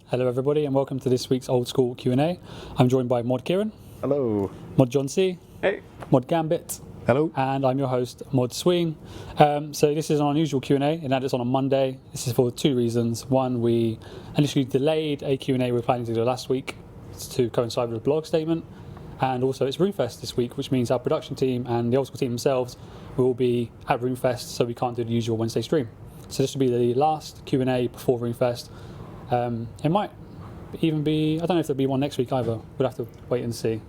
Hello everybody and welcome to this week's Old School Q&A. I'm joined by Mod Kieran. Hello. Mod John C. Hey. Mod Gambit. Hello. And I'm your host, Mod Sween. So this is an unusual Q&A in that it's on a Monday. This is for two reasons. One, we initially delayed a Q&A we were planning to do last week to coincide with the blog statement. And also it's RuneFest this week, which means our production team and the Old School team themselves will be at RuneFest, so we can't do the usual Wednesday stream. So this will be the last Q&A before RuneFest. It might even be, I don't know if there'll be one next week either. We'll have to wait and see.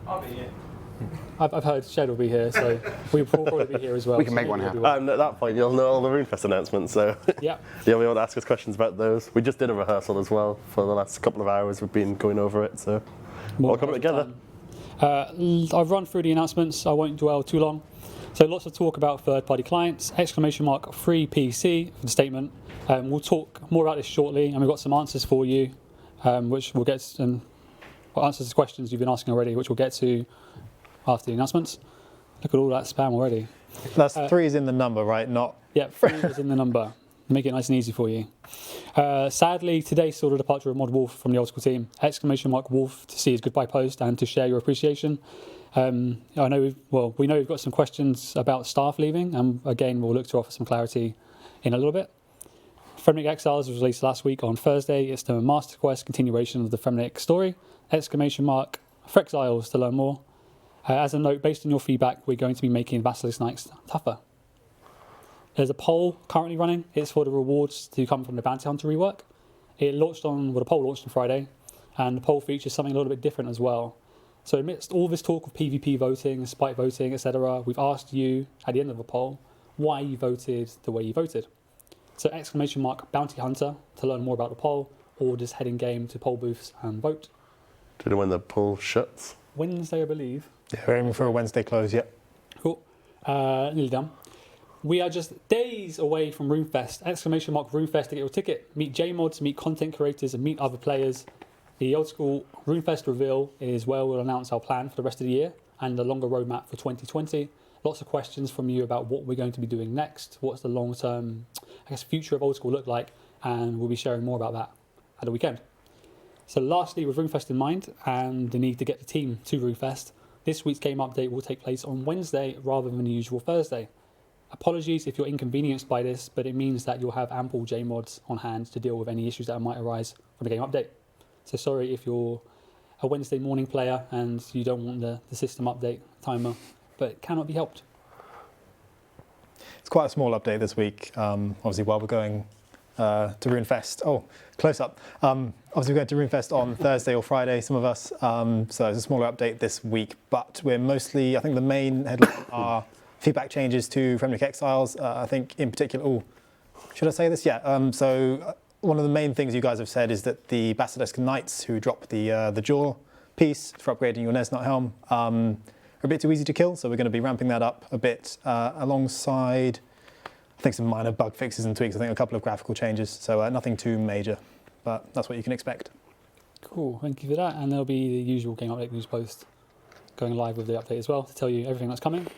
I'll be here. I've heard Shed will be here, so we'll probably be here as well. We can so make one maybe happen. we'll do And at that point, you'll know all the RuneFest announcements, so Yeah. you'll be able to ask us questions about those. We just did a rehearsal as well for the last couple of hours. We've been going over it, so More we'll come together. I've run through the announcements, I won't dwell too long. So lots of talk about third-party clients, free PC for the statement. We'll talk more about this shortly, and we've got some answers for you, which we'll get some answers to questions you've been asking already, which we'll get to after the announcements. Look at all that spam already. That's three is in the number, right? Not. Yeah, 3 is in the number. Make it nice and easy for you. Sadly, today saw the departure of Mod Wolf from the Old School team. !Wolf to see his goodbye post and to share your appreciation. I know we know we've got some questions about staff leaving, and again we'll look to offer some clarity in a little bit. Fremnic Exiles was released last week on Thursday. It's the Master Quest continuation of the Fremnic story. Frexiles to learn more. As a note, based on your feedback, we're going to be making Basilisk Knights tougher. There's a poll currently running. It's for the rewards to come from the Bounty Hunter rework. The poll launched on Friday, and the poll features something a little bit different as well. So amidst all this talk of PvP voting, spike voting, etc., we've asked you at the end of the poll why you voted the way you voted. So !Bounty Hunter to learn more about the poll, or just head in game to poll booths and vote. Do you know when the poll shuts? Wednesday, I believe. Yeah, we're aiming for a Wednesday close, yeah. Cool. Nearly done. We are just days away from RuneFest. !RuneFest to get your ticket. Meet JMods, meet content creators, and meet other players. The Old School RuneFest reveal is where we'll announce our plan for the rest of the year and the longer roadmap for 2020. Lots of questions from you about what we're going to be doing next. What's the long-term, future of Old School look like? And we'll be sharing more about that at the weekend. So lastly, with RuneFest in mind and the need to get the team to RuneFest, this week's game update will take place on Wednesday rather than the usual Thursday. Apologies if you're inconvenienced by this, but it means that you'll have ample JMods on hand to deal with any issues that might arise from the game update. So sorry if you're a Wednesday morning player and you don't want the system update timer, but it cannot be helped. It's quite a small update this week, obviously, while we're going to RuneFest. Oh, close up. Obviously, we're going to RuneFest on Thursday or Friday, some of us. So it's a smaller update this week, but we're mostly, I think the main headline are feedback changes to Fremnic Exiles. I think in particular, should I say this? Yeah. So one of the main things you guys have said is that the Basilisk Knights who drop the jaw piece for upgrading your Nesnut helm are a bit too easy to kill, so we're going to be ramping that up a bit alongside, I think, some minor bug fixes and tweaks. I think a couple of graphical changes, so nothing too major, but that's what you can expect. Cool, thank you for that. And there'll be the usual game update news post going live with the update as well to tell you everything that's coming.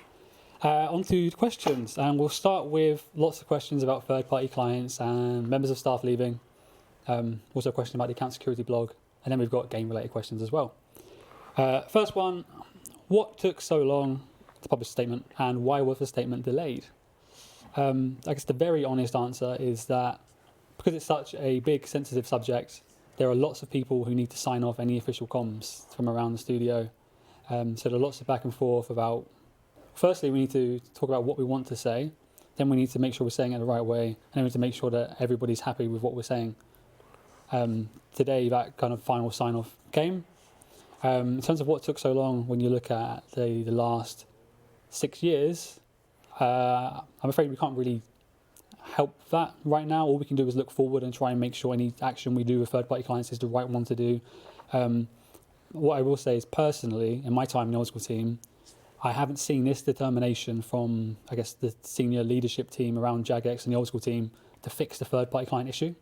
On to questions, and we'll start with lots of questions about third-party clients and members of staff leaving. Also a question about the account security blog, and then we've got game-related questions as well. First one, what took so long to publish a statement, and why was the statement delayed? I guess the very honest answer is that because it's such a big, sensitive subject, there are lots of people who need to sign off any official comms from around the studio. So there are lots of back and forth about, firstly, we need to talk about what we want to say, then we need to make sure we're saying it the right way, and then we need to make sure that everybody's happy with what we're saying. Today, that kind of final sign-off came. In terms of what took so long, when you look at the last 6 years, I'm afraid we can't really help that right now. All we can do is look forward and try and make sure any action we do with third-party clients is the right one to do. What I will say is, personally, in my time in the Old School team, I haven't seen this determination from, I guess, the senior leadership team around Jagex and the Old School team to fix the third-party client issue.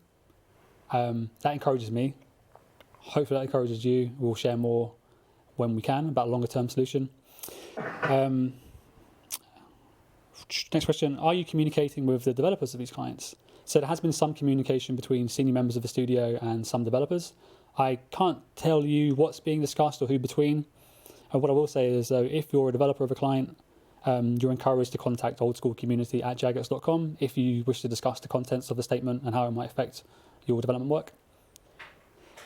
That encourages me. Hopefully that encourages you. We'll share more when we can about a longer-term solution. Next question, are you communicating with the developers of these clients? So there has been some communication between senior members of the studio and some developers. I can't tell you what's being discussed or who between. What I will say is, though, if you're a developer of a client, you're encouraged to contact oldschoolcommunity@jagex.com if you wish to discuss the contents of the statement and how it might affect your development work.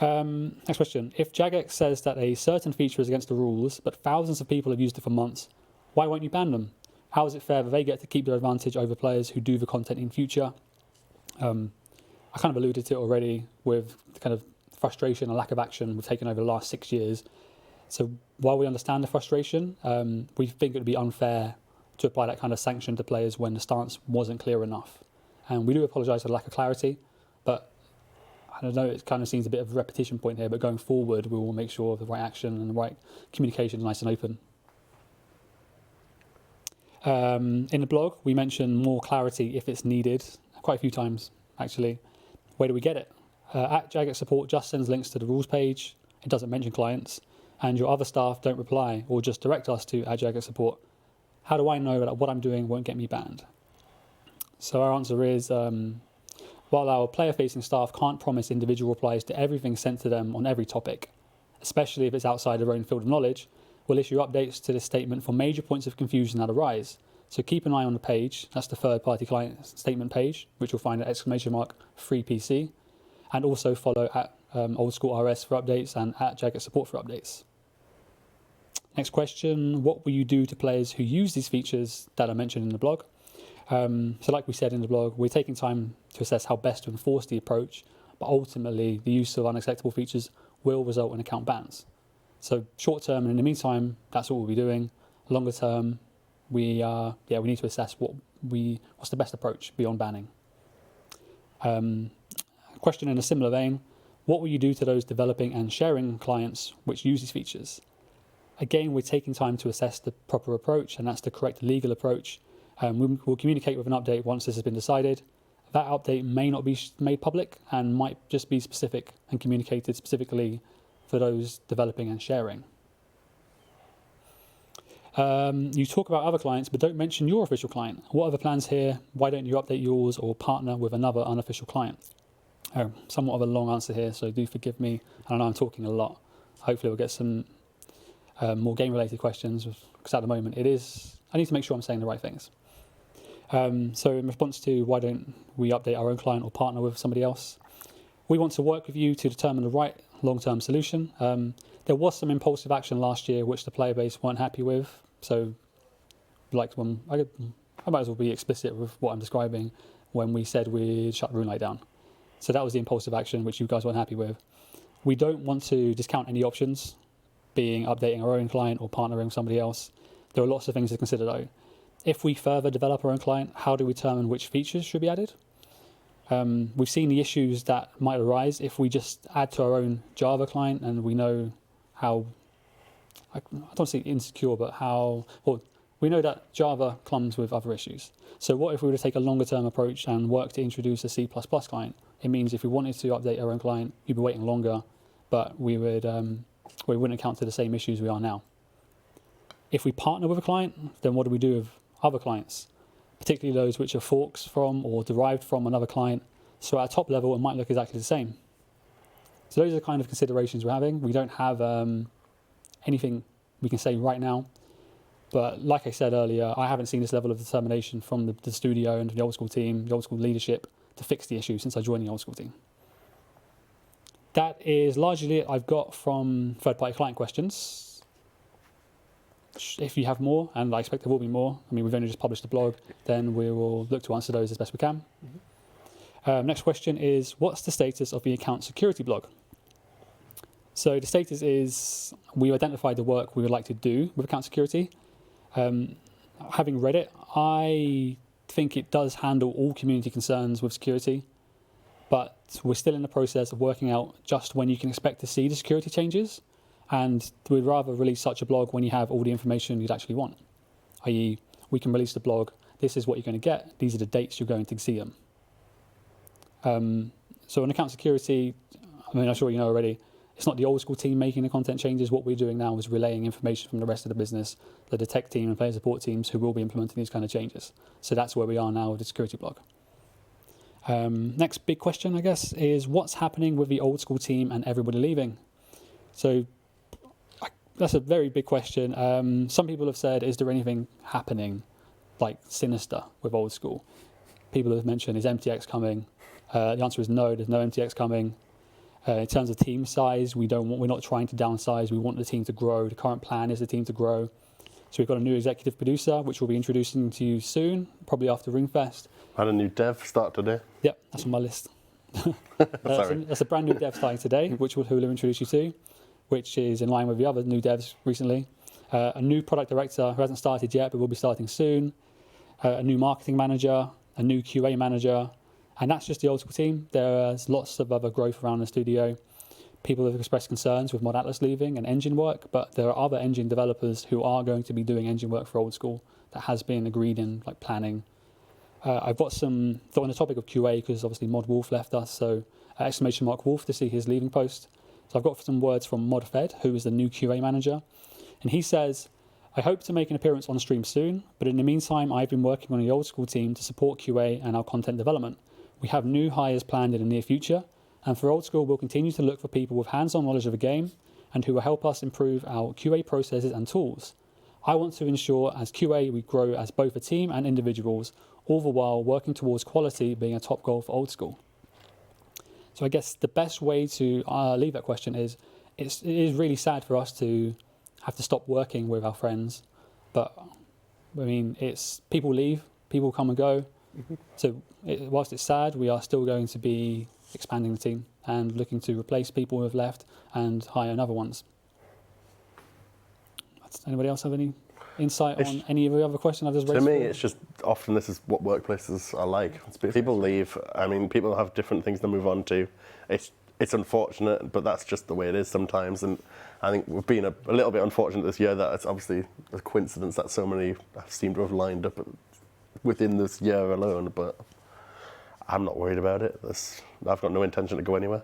Next question. If Jagex says that a certain feature is against the rules, but thousands of people have used it for months, why won't you ban them? How is it fair that they get to keep their advantage over players who do the content in future? I kind of alluded to it already with the kind of frustration and lack of action we've taken over the last 6 years. So while we understand the frustration, we think it would be unfair to apply that kind of sanction to players when the stance wasn't clear enough. And we do apologise for the lack of clarity, but I don't know, it kind of seems a bit of a repetition point here, but going forward, we will make sure the right action and the right communication is nice and open. In the blog, we mentioned more clarity if it's needed, quite a few times, actually. Where do we get it? At Jagex Support just sends links to the rules page. It doesn't mention clients. And your other staff don't reply or just direct us to Jagex Support. How do I know that what I'm doing won't get me banned? So our answer is, while our player-facing staff can't promise individual replies to everything sent to them on every topic, especially if it's outside their own field of knowledge, we'll issue updates to this statement for major points of confusion that arise. So keep an eye on the page. That's the third-party client statement page, which you'll find at !free_PC, and also follow at oldschoolRS for updates and at Jagex Support for updates. Next question, what will you do to players who use these features that are mentioned in the blog? So like we said in the blog, we're taking time to assess how best to enforce the approach, but ultimately the use of unacceptable features will result in account bans. So short term and in the meantime, that's what we'll be doing. Longer term, we need to assess what's the best approach beyond banning. Question in a similar vein, what will you do to those developing and sharing clients which use these features? Again, we're taking time to assess the proper approach, and that's the correct legal approach. We'll communicate with an update once this has been decided. That update may not be made public and might just be specific and communicated specifically for those developing and sharing. You talk about other clients, but don't mention your official client. What are the plans here? Why don't you update yours or partner with another unofficial client? Somewhat of a long answer here, so do forgive me. I know I'm talking a lot. Hopefully we'll get some more game-related questions, because at the moment I need to make sure I'm saying the right things. So in response to why don't we update our own client or partner with somebody else, we want to work with you to determine the right long-term solution. There was some impulsive action last year which the player base weren't happy with, so I might as well be explicit with what I'm describing when we said we'd shut RuneLight down. So that was the impulsive action which you guys weren't happy with. We don't want to discount any options, being updating our own client or partnering with somebody else. There are lots of things to consider though. If we further develop our own client, how do we determine which features should be added? We've seen the issues that might arise if we just add to our own Java client and we know how, I don't say insecure, but we know that Java comes with other issues. So what if we were to take a longer term approach and work to introduce a C++ client? It means if we wanted to update our own client, you'd be waiting longer, but we wouldn't encounter the same issues we are now. If we partner with a client, then what do we do with other clients, particularly those which are forks from or derived from another client? So at a top level, it might look exactly the same. So those are the kind of considerations we're having. We don't have anything we can say right now, but like I said earlier, I haven't seen this level of determination from the studio and the old school team, the old school leadership to fix the issue since I joined the old school team. That is largely it I've got from third-party client questions. If you have more, and I expect there will be more, I mean, we've only just published the blog, then we will look to answer those as best we can. Next question is, what's the status of the account security blog? So the status is, we identified the work we would like to do with account security. Having read it, I think it does handle all community concerns with security, but we're still in the process of working out just when you can expect to see the security changes, and we'd rather release such a blog when you have all the information you'd actually want, i.e. we can release the blog, this is what you're going to get, these are the dates you're going to see them. So on account security, I mean, I'm sure you know already, it's not the old school team making the content changes. What we're doing now is relaying information from the rest of the business, the tech team and player support teams who will be implementing these kind of changes. So that's where we are now with the security blog. Next big question, I guess, is what's happening with the old school team and everybody leaving? So that's a very big question. Some people have said, is there anything happening like sinister with old school? People have mentioned, is MTX coming? The answer is no, there's no MTX coming. In terms of team size, we're not trying to downsize. We want the team to grow. The current plan is the team to grow. So we've got a new executive producer, which we'll be introducing to you soon, probably after Ringfest. Had a new dev start today. Yep, that's on my list. Sorry. That's a brand new dev starting today, which we'll introduce you to, which is in line with the other new devs recently. A new product director who hasn't started yet, but will be starting soon. A new marketing manager, a new QA manager, and that's just the old school team. There's lots of other growth around the studio. People have expressed concerns with Mod Atlas leaving and engine work, but there are other engine developers who are going to be doing engine work for old school that has been agreed in like planning. I've got some thought on the topic of QA because obviously Mod Wolf left us, so exclamation mark Wolf to see his leaving post. So I've got some words from Mod Fed, who is the new QA manager, and he says, I hope to make an appearance on stream soon, but in the meantime I've been working on the old school team to support QA and our content development. We have new hires planned in the near future, and for old school we'll continue to look for people with hands-on knowledge of the game and who will help us improve our QA processes and tools. I want to ensure as QA we grow as both a team and individuals, all the while working towards quality being a top goal for old school. So I guess the best way to leave that question is, it is really sad for us to have to stop working with our friends, but I mean, it's people leave, people come and go. So whilst it's sad, we are still going to be expanding the team and looking to replace people who have left and hire other ones. Does anybody else have any insight on any of the other question I've just raised? To me, it's just often this is what workplaces are like. People leave. I mean, people have different things to move on to. It's unfortunate, but that's just the way it is sometimes. And I think we've been a little bit unfortunate this year that it's obviously a coincidence that so many seem to have lined up within this year alone. But I'm not worried about it. I've got no intention to go anywhere.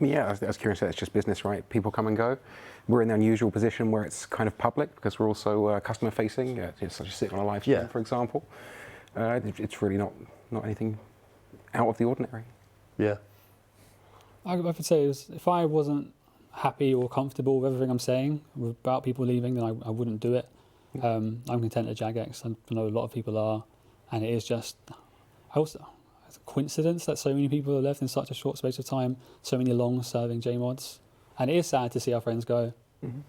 Yeah, as Kieran said, it's just business, right? People come and go. We're in the unusual position where it's kind of public because we're also customer facing, such as sitting on a live stream, for example. It's really not anything out of the ordinary. Yeah. I would say if I wasn't happy or comfortable with everything I'm saying about people leaving, then I wouldn't do it. I'm content at Jagex. I know a lot of people are, and it is just it's a coincidence that so many people have left in such a short space of time, so many long-serving JMods, and it is sad to see our friends go. Mm-hmm.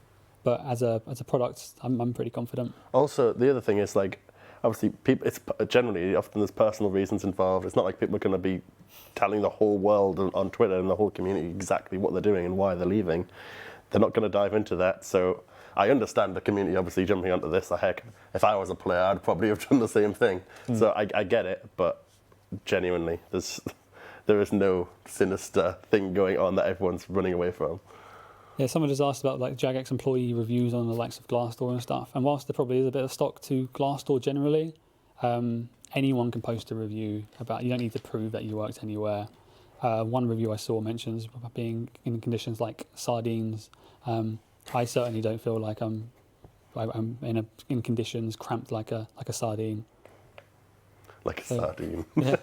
But as a product, I'm pretty confident. Also, the other thing is like, obviously, people. It's generally often there's personal reasons involved. It's not like people are going to be telling the whole world on Twitter and the whole community exactly what they're doing and why they're leaving. They're not going to dive into that. So I understand the community obviously jumping onto this. Heck, if I was a player, I'd probably have done the same thing. So I get it, but genuinely, there is no sinister thing going on that everyone's running away from. Yeah, someone just asked about like Jagex employee reviews on the likes of Glassdoor and stuff. And whilst there probably is a bit of stock to Glassdoor generally, anyone can post a review about. You don't need to prove that you worked anywhere. One review I saw mentions being in conditions like sardines. I certainly don't feel like I'm in conditions cramped like a sardine. Like a sardine. Yeah.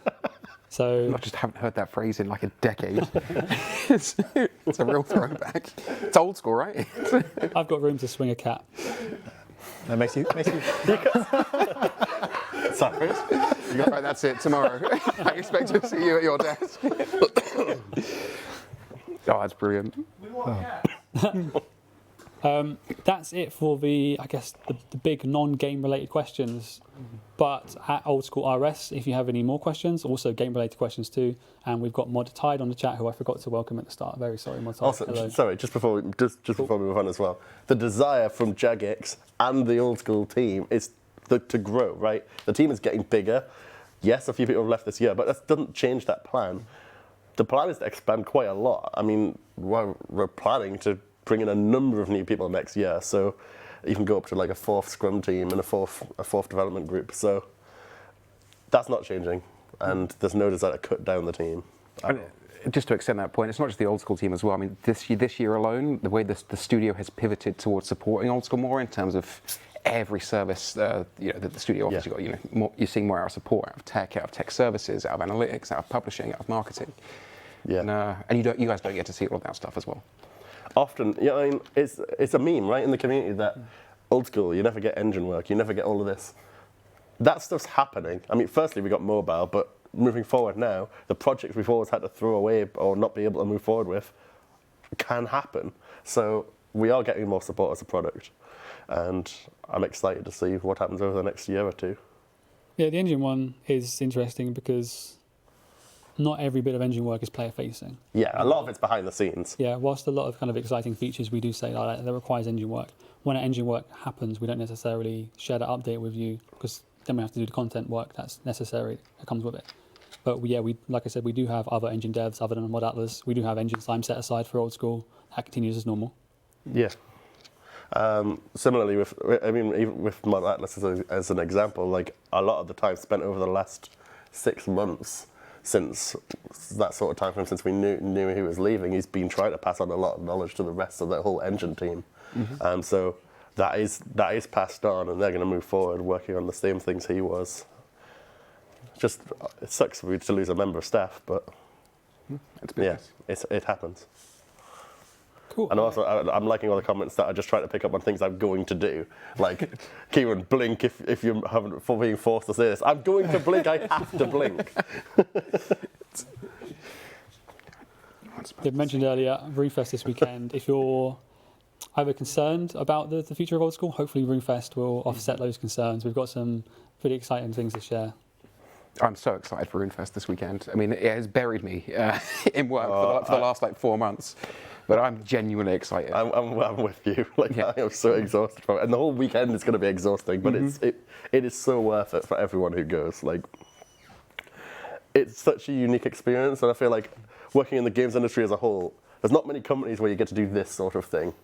So I just haven't heard that phrase in like a decade. It's a real throwback. It's old school, right? I've got room to swing a cat. That makes you. Sorry. Right, that's it. Tomorrow, I expect to see you at your desk. Oh, that's brilliant. We want a cat. That's it for the big non-game related questions. But at Old School RS, if you have any more questions, also game related questions too, and we've got Mod Tide on the chat, who I forgot to welcome at the start. Very sorry, Mod Tide. Also, sorry, just before we move on as well, the desire from Jagex and the Old School team is to grow, right? The team is getting bigger. Yes, a few people have left this year, but that doesn't change that plan. The plan is to expand quite a lot. I mean, we're planning to bring in a number of new people next year, so even go up to like a 4th scrum team and a fourth development group. So that's not changing, and there's no desire to cut down the team. And just to extend that point, it's not just the old school team as well. I mean, this year alone, the way the studio has pivoted towards supporting old school more in terms of every service that the studio offers. You're seeing more out of support, out of tech services, out of analytics, out of publishing, out of marketing. Yeah. And you guys don't get to see all of that stuff as well. Often, I mean, it's a meme, right, in the community that old school, you never get engine work, you never get all of this. That stuff's happening. I mean, firstly, we got mobile, but moving forward now, the projects we've always had to throw away or not be able to move forward with can happen. So we are getting more support as a product. And I'm excited to see what happens over the next year or two. Yeah, the engine one is interesting because not every bit of engine work is player facing. Yeah, a lot of it's behind the scenes. Yeah, whilst a lot of kind of exciting features we do say that requires engine work, when engine work happens, we don't necessarily share that update with you because then we have to do the content work that's necessary that comes with it. But we like I said, we do have other engine devs other than Mod Atlas. We do have engine time set aside for old school. That continues as normal. Yeah. Similarly, even with Mod Atlas as an example, like a lot of the time spent over the last 6 months since that sort of time frame, since we knew he was leaving, he's been trying to pass on a lot of knowledge to the rest of the whole engine team. Mm-hmm. So that is passed on, and they're going to move forward working on the same things he was. Just it sucks for you to lose a member of staff, but it's business. Yeah, it happens. Cool. And also, I'm liking all the comments that are just trying to pick up on things I'm going to do. Like, Kieran, blink if you haven't for being forced to say this. I'm going to blink. I have to blink. You mentioned earlier RuneFest this weekend. If you're either concerned about the future of old school, hopefully RuneFest will offset those concerns. We've got some pretty exciting things to share. I'm so excited for RuneFest this weekend. I mean, it has buried me in work for the last 4 months. But I'm genuinely excited. I'm with you. I am so exhausted from it. And the whole weekend is going to be exhausting, but it is so worth it for everyone who goes. It's such a unique experience, and I feel like working in the games industry as a whole, there's not many companies where you get to do this sort of thing,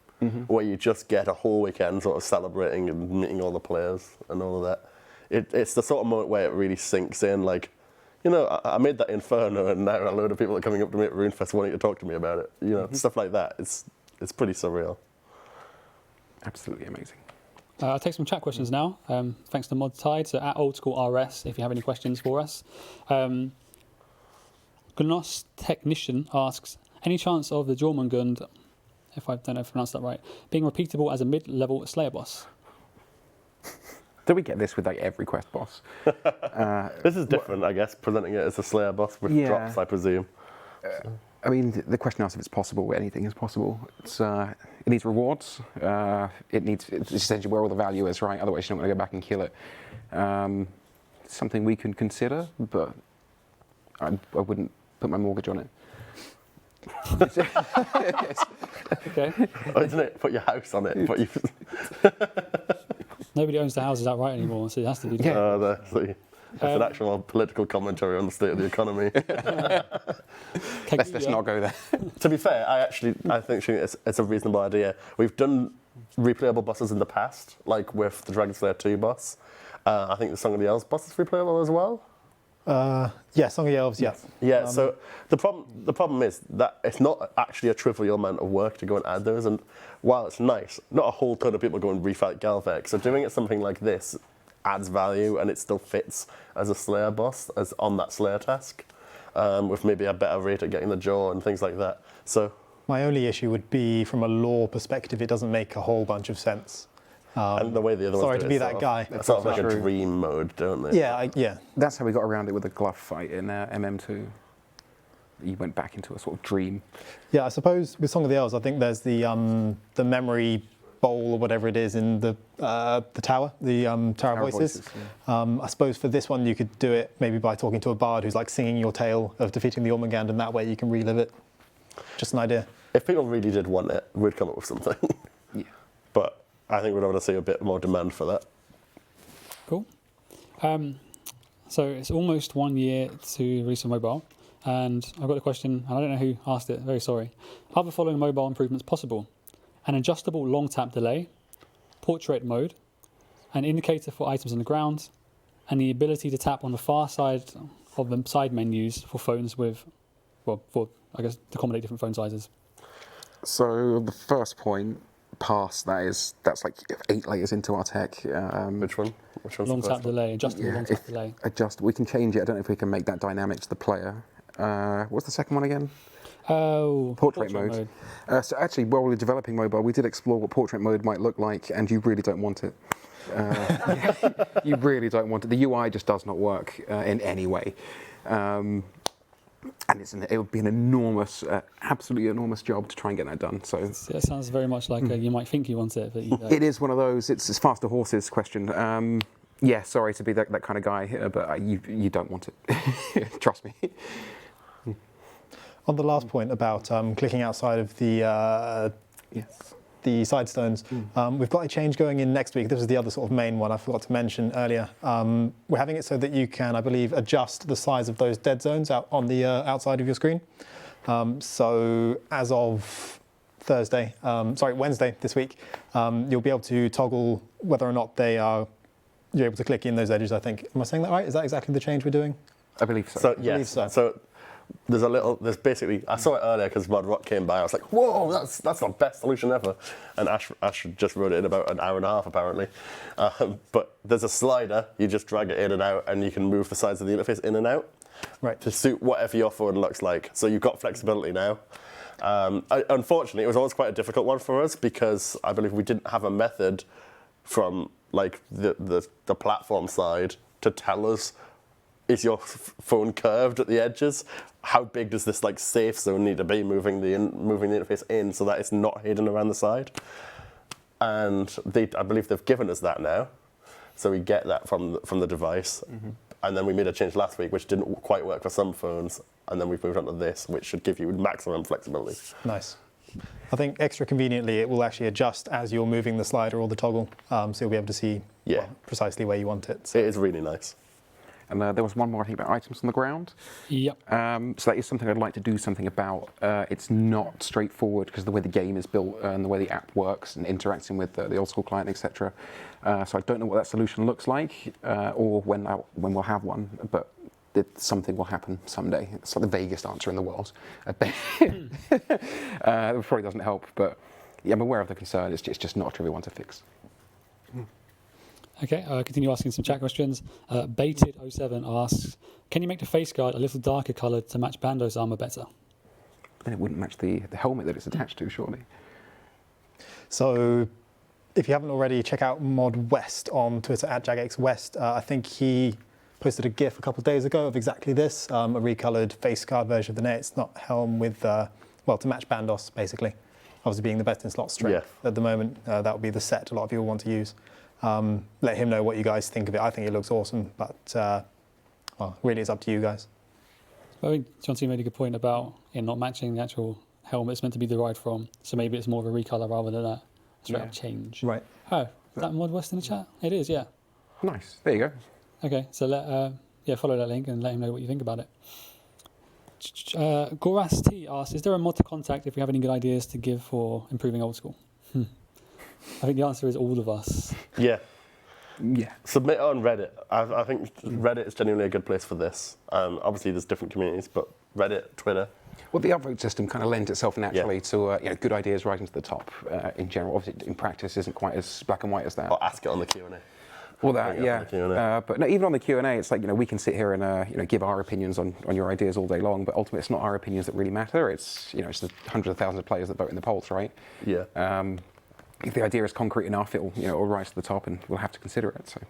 where you just get a whole weekend sort of celebrating and meeting all the players and all of that. It's the sort of moment where it really sinks in, I made that Inferno, and now a load of people are coming up to me at RuneFest wanting to talk to me about it. Stuff like that. It's pretty surreal. Absolutely amazing. I'll take some chat questions now. Thanks to Mod Tide. So at Old School RS, if you have any questions for us. Gnos Technician asks, any chance of the Jormungand, if I don't know if I pronounced that right, being repeatable as a mid-level Slayer boss? Do we get this with every quest boss? This is different, I guess, presenting it as a Slayer boss with drops, I presume. I mean, the question asks if it's possible. Anything is possible. It needs rewards. It's essentially where all the value is, right? Otherwise, you're not going to go back and kill it. It's something we can consider, but I wouldn't put my mortgage on it. Okay. Isn't it? Put your house on it. Nobody owns the houses outright anymore, so it has to be. That's an actual political commentary on the state of the economy. Let's not go there. To be fair, I think it's a reasonable idea. We've done replayable bosses in the past, like with the Dragon Slayer 2 boss. I think the Song of the Elves boss is replayable as well. Yeah, Song of the Elves, yeah. Yeah, so the problem is that it's not actually a trivial amount of work to go and add those, and while it's nice, not a whole ton of people go and refight Galvex, so doing it something like this adds value, and it still fits as a Slayer boss, as on that Slayer task, with maybe a better rate at getting the jaw and things like that. So my only issue would be from a lore perspective, it doesn't make a whole bunch of sense. And the way the other sorry ones to do be it, that guy. It's sort of like a dream mode, don't they? Yeah, yeah. That's how we got around it with the glove fight in MM2. You went back into a sort of dream. Yeah, I suppose with Song of the Elves, I think there's the memory bowl or whatever it is in the tower, the Tower of Voices. Yeah. I suppose for this one you could do it maybe by talking to a bard who's singing your tale of defeating the Ormungand, and that way you can relive it. Just an idea. If people really did want it, we'd come up with something. Yeah. But I think we're going to see a bit more demand for that. Cool. So it's almost 1 year to release a mobile, and I've got a question, and I don't know who asked it, very sorry. Are the following mobile improvements possible? An adjustable long tap delay, portrait mode, an indicator for items on the ground, and the ability to tap on the far side of the side menus for phones with for I guess to accommodate different phone sizes? So the first point past that's like 8 layers into our tech. Which one? Which one's Long the tap first one? delay, adjustable long tap delay. We can change it. I don't know if we can make that dynamic to the player. What's the second one again? Oh, Portrait mode. So actually, while we were developing mobile, we did explore what portrait mode might look like, and you really don't want it. You really don't want it. The UI just does not work in any way. And it would be an enormous, absolutely enormous job to try and get that done. So yeah, it sounds very much like you might think you want it, but you don't. it is one of those. It's faster horses question. Yeah, sorry to be that kind of guy, but you don't want it. Trust me. On the last point about clicking outside of the side stones, we've got a change going in next week. This is the other sort of main one I forgot to mention earlier. We're having it so that you can, I believe, adjust the size of those dead zones out on the outside of your screen. So as of Wednesday this week, you'll be able to toggle whether or not you're able to click in those edges, I think. Am I saying that right? Is that exactly the change we're doing? I believe so. So yes. So there's basically, I saw it earlier because Mod Rock came by. I was like, whoa, that's the best solution ever. And Ash just wrote it in about an hour and a half apparently. But there's a slider. You just drag it in and out, and you can move the sides of the interface in and out, right, to suit whatever your phone looks like. So you've got flexibility now. Unfortunately, it was always quite a difficult one for us because I believe we didn't have a method from like the platform side to tell us, is your phone curved at the edges? How big does this like safe zone need to be moving the interface in so that it's not hidden around the side? And I believe they've given us that now, so we get that from the device. Mm-hmm. And then we made a change last week which didn't quite work for some phones, and then we've moved on to this, which should give you maximum flexibility. Nice. I think extra conveniently it will actually adjust as you're moving the slider or the toggle, so you'll be able to see precisely where you want it. So. It is really nice. And there was one more, I think, about items on the ground. Yep. So that is something I'd like to do something about. It's not straightforward because the way the game is built and the way the app works and interacting with the old school client, etc. So I don't know what that solution looks like or when we'll have one, but something will happen someday. It's like the vaguest answer in the world. It probably doesn't help, but yeah, I'm aware of the concern. It's just not a trivial one to fix. Okay, continue asking some chat questions. Baited07 asks, can you make the face guard a little darker coloured to match Bando's armour better? Then it wouldn't match the helmet that it's attached to, surely. So if you haven't already, check out Mod West on Twitter at JagXWest. I think he posted a GIF a couple of days ago of exactly this, a recoloured face guard version of the net. It's not helm with, to match Bandos, basically. Obviously being the best in slot strength at the moment, that would be the set a lot of people want to use. Let him know what you guys think of it. I think it looks awesome, but really it's up to you guys. I think John made a good point about not matching the actual helmet it's meant to be derived from, so maybe it's more of a recolor rather than a straight up change. Right. Oh, is that Mod West in the chat? It is, yeah. Nice. There you go. Okay, so follow that link and let him know what you think about it. Goras T asks, is there a mod to contact if we have any good ideas to give for improving old school? I think the answer is all of us. Yeah. Yeah. Submit it on Reddit. I think Reddit is genuinely a good place for this. Obviously, there's different communities, but Reddit, Twitter. Well, the upvote system kind of lends itself naturally to good ideas rising to the top in general. Obviously, in practice, isn't quite as black and white as that. Or ask it on the Q&A. Well, that, but no, even on the Q&A, it's like, we can sit here and give our opinions on your ideas all day long, but ultimately it's not our opinions that really matter. It's, it's the hundreds of thousands of players that vote in the polls, right? Yeah. If the idea is concrete enough, it'll rise to the top and we'll have to consider it. So.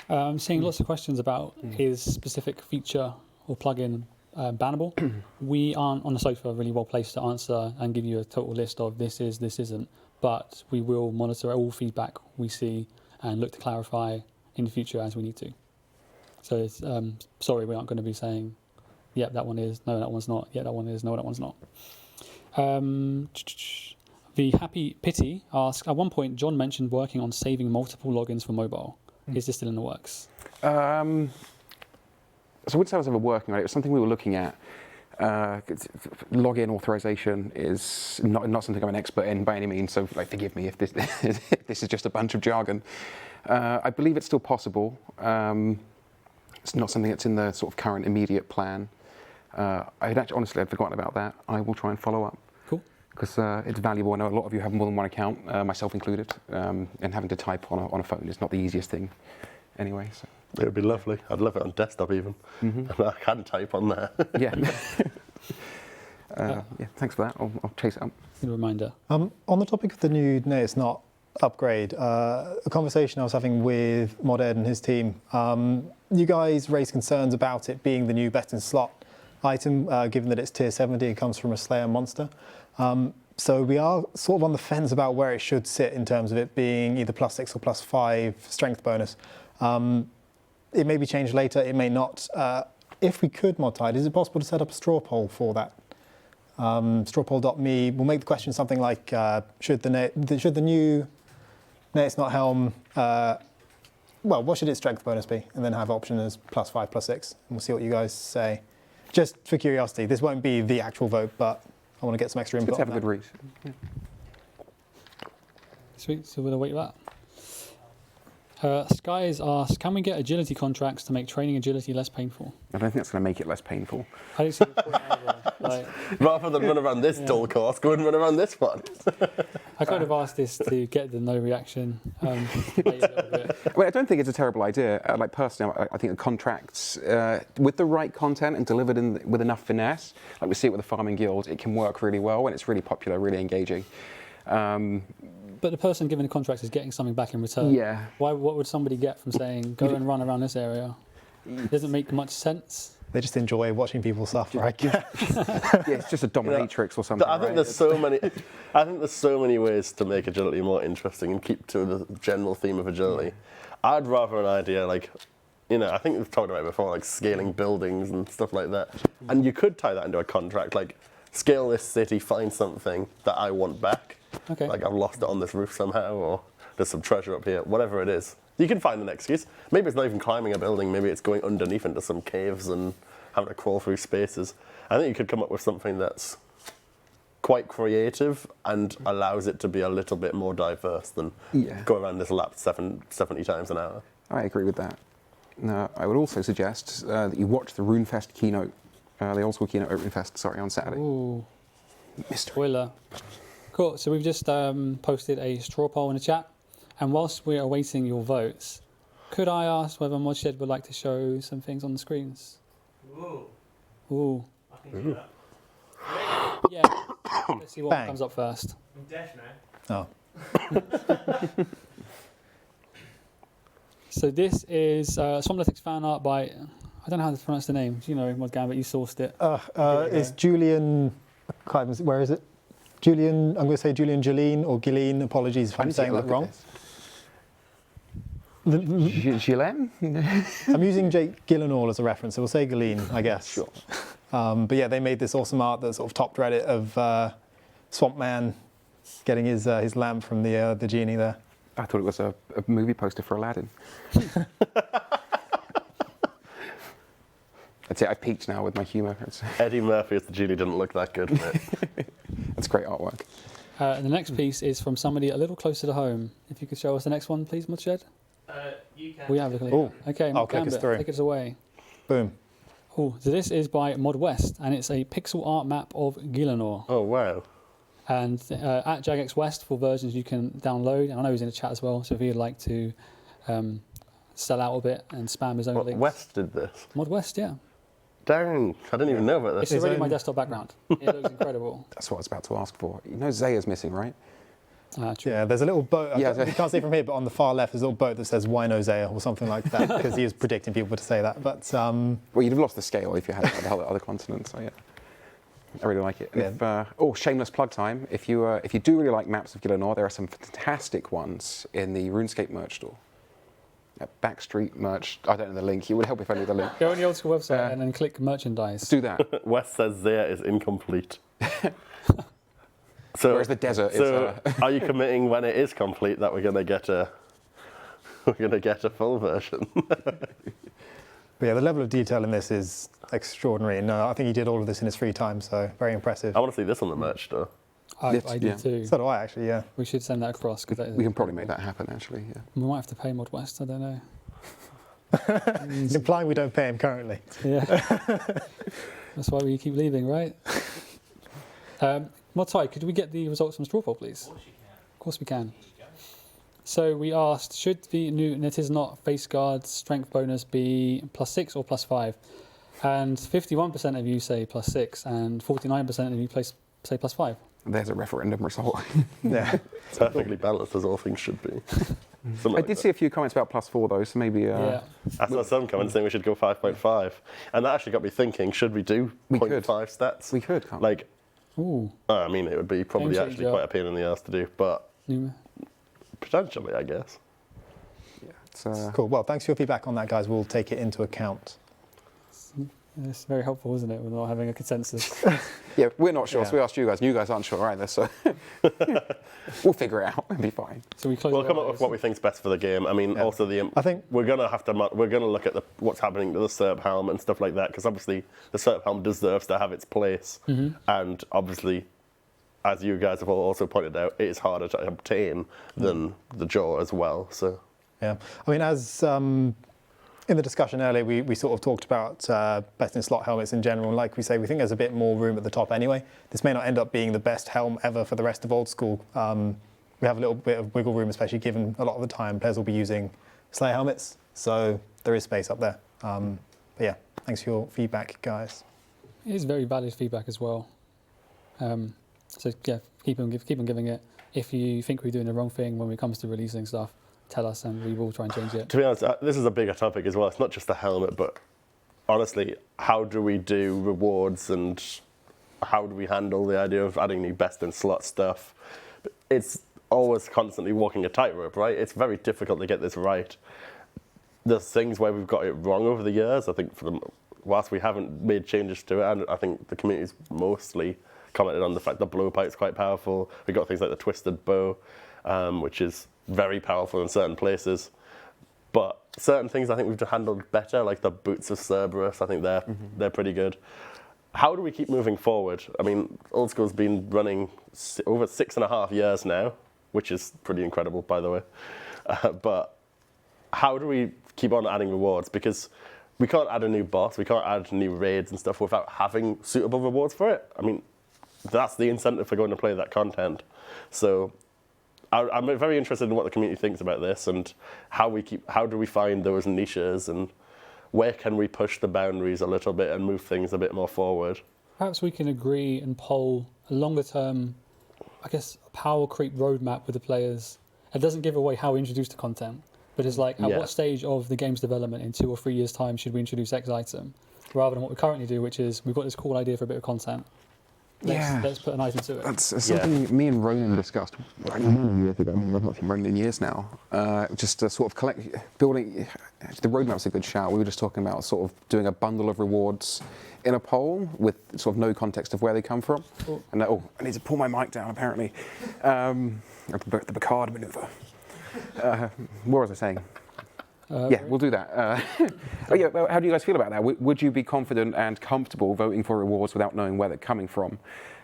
I'm seeing lots of questions about is specific feature or plugin bannable. We aren't on the sofa really well placed to answer and give you a total list of this is, this isn't, but we will monitor all feedback we see and look to clarify in the future as we need to. So it's, sorry, we aren't going to be saying, yep, that one is, no, that one's not, yeah, that one is, no, that one's not. The Happy Pity asks, at one point, John mentioned working on saving multiple logins for mobile. Is this still in the works? So I wouldn't say I was ever working on it. It was something we were looking at. Login authorization is not something I'm an expert in by any means, so forgive me if this is just a bunch of jargon. I believe it's still possible. It's not something that's in the sort of current immediate plan. Honestly, I'd forgotten about that. I will try and follow up. Cool. Because it's valuable. I know a lot of you have more than one account, myself included, and having to type on a phone is not the easiest thing anyway. So. It would be lovely. I'd love it on desktop even. I can type on there. Yeah. Yeah, thanks for that. I'll chase it up. Good reminder. On the topic of the new Nay It's Not upgrade, a conversation I was having with Mod Ed and his team, you guys raised concerns about it being the new best in slot item, given that it's tier 70, it comes from a Slayer monster. So we are sort of on the fence about where it should sit in terms of it being either +6 or +5 strength bonus. It may be changed later, it may not. If we could mod tide, is it possible to set up a straw poll for that? Strawpoll.me will make the question something like, should the new Nay It's Not helm, well, what should its strength bonus be? And then have option as +5, +6, and we'll see what you guys say. Just for curiosity, this won't be the actual vote, but I want to get some extra input. Let's have a good read. Yeah. Sweet, so we'll await that. Skies asks, can we get agility contracts to make training agility less painful? I don't think that's going to make it less painful. I don't see the point either. Like, Rather than run around this dull course, go and run around this one. I kind of asked this to get the no reaction. Wait a little bit. Well, I don't think it's a terrible idea. Like personally, I think the contracts with the right content and delivered with enough finesse, like we see it with the Farming Guild, it can work really well when it's really popular, really engaging. But the person giving the contracts is getting something back in return. Yeah. What would somebody get from saying, go and run around this area? It doesn't make much sense. They just enjoy watching people suffer, I guess. Yeah, it's just a dominatrix or something. I think right? there's so many. I think there's so many ways to make agility more interesting and keep to the general theme of agility. I'd rather an idea like, I think we've talked about it before, like scaling buildings and stuff like that. And you could tie that into a contract, like scale this city, find something that I want back. Okay. Like I've lost it on this roof somehow, or there's some treasure up here, whatever it is. You can find an excuse. Maybe it's not even climbing a building, maybe it's going underneath into some caves and having to crawl through spaces. I think you could come up with something that's quite creative and allows it to be a little bit more diverse than go around this lap 70 times an hour. I agree with that. Now, I would also suggest that you watch the RuneFest keynote, the old school keynote at RuneFest, on Saturday. Ooh. Mystery. Spoiler. Cool, so we've just posted a straw poll in the chat, and whilst we're awaiting your votes, could I ask whether Modshed would like to show some things on the screens? Ooh. Ooh. I can do that. Yeah. Let's see what Bang. comes up first. I'm deaf now. Oh. So this is Somnolithic's fan art by, I don't know how to pronounce the name. You know, Mod Gambit, you sourced it. It's Julian, where is it? Julian, I'm going to say Julian Gilleen or Gilleen, apologies if I'm saying that wrong. Gillen? I'm using Jake Gyllenhaal as a reference, so we'll say Gilleen, I guess. Sure. But yeah, they made this awesome art that sort of topped Reddit of Swamp Man getting his lamp from the genie there. I thought it was a movie poster for Aladdin. That's it, I peaked now with my humour. Eddie Murphy as the genie didn't look that good, mate. That's great artwork. And the next piece is from somebody a little closer to home. If you could show us the next one, please, Modshed. You can. We have the clip. Oh, Okay, I'll Mod click us Gambit, through. take us away. Boom. Oh, so this is by Mod West, and it's a pixel art map of Gielinor. Oh, wow. And at Jagex West for versions you can download, and I know he's in the chat as well, so if you'd like to sell out a bit and spam his own links. West did this? Mod West, yeah. Dang, I didn't even know about It's this. already my desktop background. It looks incredible. That's what I was about to ask for. You know Zaya's missing, right? True. Yeah, there's a little boat, Yeah, you can't see from here, but on the far left there's a little boat that says Wino Zaya or something like that, because he was predicting people to say that. But Well, you'd have lost the scale if you had the other continents, so yeah. I really like it. Yeah. If, shameless plug time. If you do really like maps of Gielinor, there are some fantastic ones in the RuneScape merch store. Backstreet merch. I don't know the link. It would help if I knew the link. Go on the old school website and then click merchandise. Let's do that. West says Zaya is incomplete. So, Whereas the desert so is. are you committing when it is complete that we're gonna get a full version? But yeah, the level of detail in this is extraordinary. And I think he did all of this in his free time, so very impressive. I want to see this on the merch store. I do Yeah. too. So do I, actually, yeah. We should send that across. Cause We can probably make that happen, actually. Yeah. We might have to pay Mod West, I don't know. Implying we don't pay him currently. Yeah. That's why we keep leaving, right? Motai, could we get the results from Strawpoll, please? Of course you can. Of course we can. Here you go. So we asked, should the new It Is Not face guard strength bonus be +6 or +5? And 51% of you say +6, and 49% of you say +5. There's a referendum result. Yeah. Perfectly balanced as all things should be. I did see a few comments about +4 though, so maybe. Yeah. I saw some comments saying we should go 5.5, and that actually got me thinking: should we do We 0.5 could. stats? We could, can't we? Like, Ooh. I mean, it would be probably Game actually changer. quite a pain in the ass to do, but New- potentially, I guess. Yeah, it's, Cool. Well, thanks for your feedback on that, guys. We'll take it into account. It's very helpful, isn't it, with not having a consensus? yeah, we're not sure, Yeah. so we asked you guys, and you guys aren't sure either, so we'll figure it out. It'll be fine. So we close We'll our come up eyes. with what we think's best for the game. I mean, Yeah. also I think we're gonna look at what's happening to the SERP helm and stuff like that, because obviously the SERP helm deserves to have its place, and obviously, as you guys have all also pointed out, it is harder to obtain than the jaw as well. So Yeah, I mean, as in the discussion earlier, we sort of talked about best in slot helmets in general. And like we say, we think there's a bit more room at the top anyway. This may not end up being the best helm ever for the rest of old school. We have a little bit of wiggle room, especially given a lot of the time players will be using Slayer helmets. So there is space up there. But yeah, thanks for your feedback, guys. It is very valid feedback as well. So yeah, keep on giving it. If you think we're doing the wrong thing when it comes to releasing stuff, tell us and we will try and change it. to be honest, this is a bigger topic as well. It's not just the helmet, but honestly, how do we do rewards and how do we handle the idea of adding new best in slot stuff? It's always constantly walking a tightrope, right? It's very difficult to get this right. There's things where we've got it wrong over the years. I think whilst we haven't made changes to it, and I think the community's mostly commented on the fact the blowpipe's quite powerful. We've got things like the twisted bow, which is very powerful in certain places. But certain things I think we've handled better, like the boots of Cerberus. I think they're pretty good. How do we keep moving forward? I mean, Old School's been running over 6.5 years now, which is pretty incredible, by the way. But how do we keep on adding rewards? Because we can't add a new boss, we can't add new raids and stuff without having suitable rewards for it. I mean, that's the incentive for going to play that content. So I'm very interested in what the community thinks about this and how do we find those niches and where can we push the boundaries a little bit and move things a bit more forward. Perhaps we can agree and poll a longer term, I guess, power creep roadmap with the players. It doesn't give away how we introduce the content, but it's like, at Yeah. what stage of the game's development in 2 or 3 years' time should we introduce X item, rather than what we currently do, which is we've got this cool idea for a bit of content. Let's put an item to it. That's something me and Ronan discussed many years ago. I mean, I've not seen Ronan in years now. Just to sort of building. The roadmap's a good shout. We were just talking about sort of doing a bundle of rewards in a poll with sort of no context of where they come from. Cool. And I need to pull my mic down apparently. The Picard maneuver. What was I saying? Yeah, we'll do that. Oh yeah, well, how do you guys feel about that? Would you be confident and comfortable voting for rewards without knowing where they're coming from?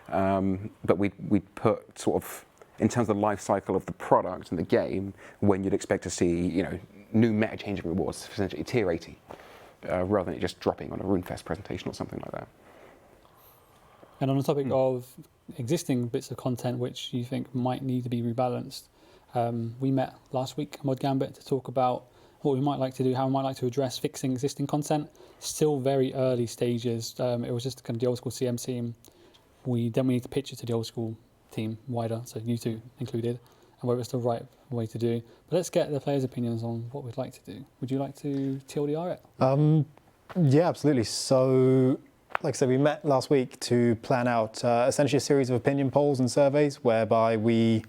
But we put sort of, in terms of the life cycle of the product and the game, when you'd expect to see, new meta changing rewards, essentially tier 80, rather than it just dropping on a RuneFest presentation or something like that. And on the topic of existing bits of content which you think might need to be rebalanced, we met last week, Mod Gambit, to talk about what we might like to do, how we might like to address fixing existing content. Still very early stages. It was just kind of the old school CM team. We need to pitch it to the old school team wider, so you two included, and whether it's the right way to do. But let's get the players' opinions on what we'd like to do. Would you like to TLDR it? Yeah, absolutely. So, like I said, we met last week to plan out essentially a series of opinion polls and surveys whereby we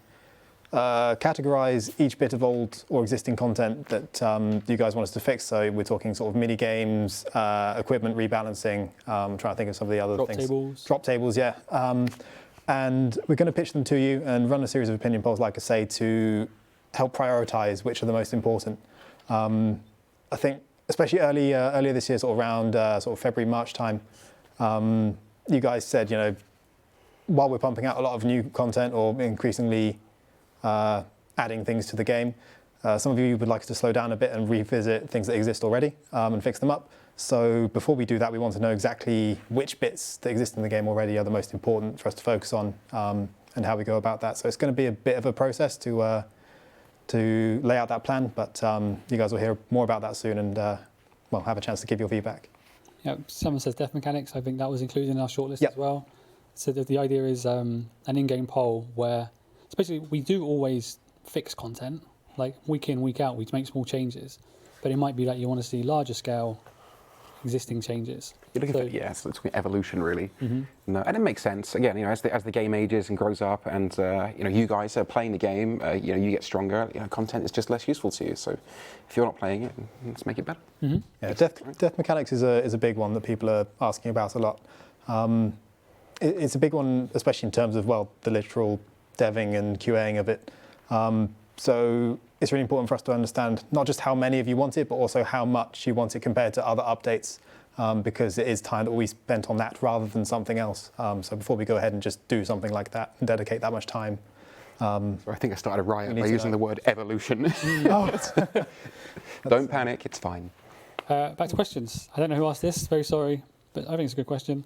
categorize each bit of old or existing content that you guys want us to fix. So we're talking sort of mini games, equipment rebalancing. I'm trying to think of some of the other things. Drop tables, yeah. And we're going to pitch them to you and run a series of opinion polls, like I say, to help prioritize which are the most important. I think, especially earlier this year, sort of around sort of February, March time, you guys said, while we're pumping out a lot of new content or increasingly adding things to the game, Some of you would like us to slow down a bit and revisit things that exist already and fix them up. So before we do that, we want to know exactly which bits that exist in the game already are the most important for us to focus on and how we go about that. So it's going to be a bit of a process to lay out that plan, but you guys will hear more about that soon and have a chance to give your feedback. Yeah, someone says death mechanics. I think that was included in our shortlist Yep. as well. So the idea is an in-game poll where, especially we do always fix content, like week in, week out, we make small changes, but it might be that you want to see larger scale existing changes. You're looking So- for, so it's evolution really. Mm-hmm. No, and it makes sense. Again, as the game ages and grows up, and you guys are playing the game, you get stronger. Content is just less useful to you. So if you're not playing it, let's make it better. Mm-hmm. Yeah, death mechanics is a big one that people are asking about a lot. It's a big one, especially in terms of the literal deving and QAing of it. So it's really important for us to understand not just how many of you want it, but also how much you want it compared to other updates, because it is time that we spent on that rather than something else. So before we go ahead and just do something like that and dedicate that much time. I think I started a riot We need by to using know. the word evolution. Don't panic, it's fine. Back to questions. I don't know who asked this, very sorry, but I think it's a good question.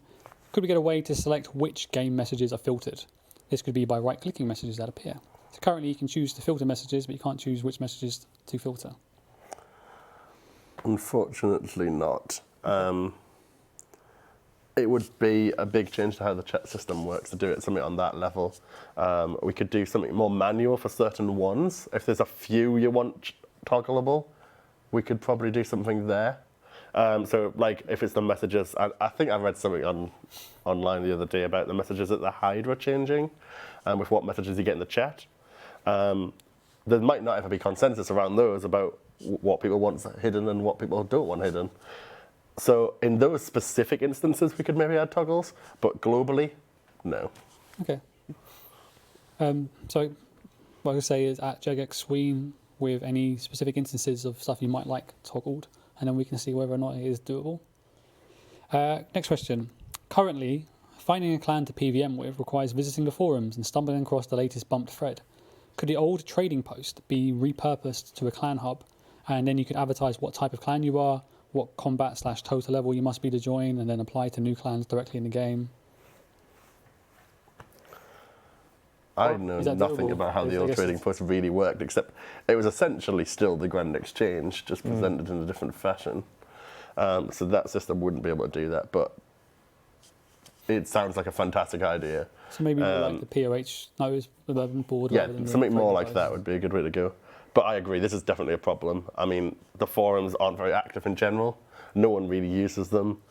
Could we get a way to select which game messages are filtered? This could be by right-clicking messages that appear. So currently you can choose to filter messages, but you can't choose which messages to filter. Unfortunately not. It would be a big change to how the chat system works to do it something on that level. We could do something more manual for certain ones. If there's a few you want toggleable, we could probably do something there. So like if it's the messages, I think I read something online the other day about the messages that the hide were changing with what messages you get in the chat. There might not ever be consensus around those about what people want hidden and what people don't want hidden. So in those specific instances, we could maybe add toggles, but globally, no. Okay. So what I would say is at JegXSween with any specific instances of stuff you might like toggled, and then we can see whether or not it is doable. Next question. Currently, finding a clan to PVM with requires visiting the forums and stumbling across the latest bumped thread. Could the old trading post be repurposed to a clan hub, and then you could advertise what type of clan you are, what combat/total level you must be to join, and then apply to new clans directly in the game? I Or know is that nothing doable? about how I the old guess trading it's- post really worked, except it was essentially still the Grand Exchange, just presented in a different fashion. So that system wouldn't be able to do that, but it sounds like a fantastic idea. So maybe more like the POH notice board. Yeah, rather than the something more trading like post. that would be a good way to go. But I agree, this is definitely a problem. I mean, the forums aren't very active in general. No one really uses them.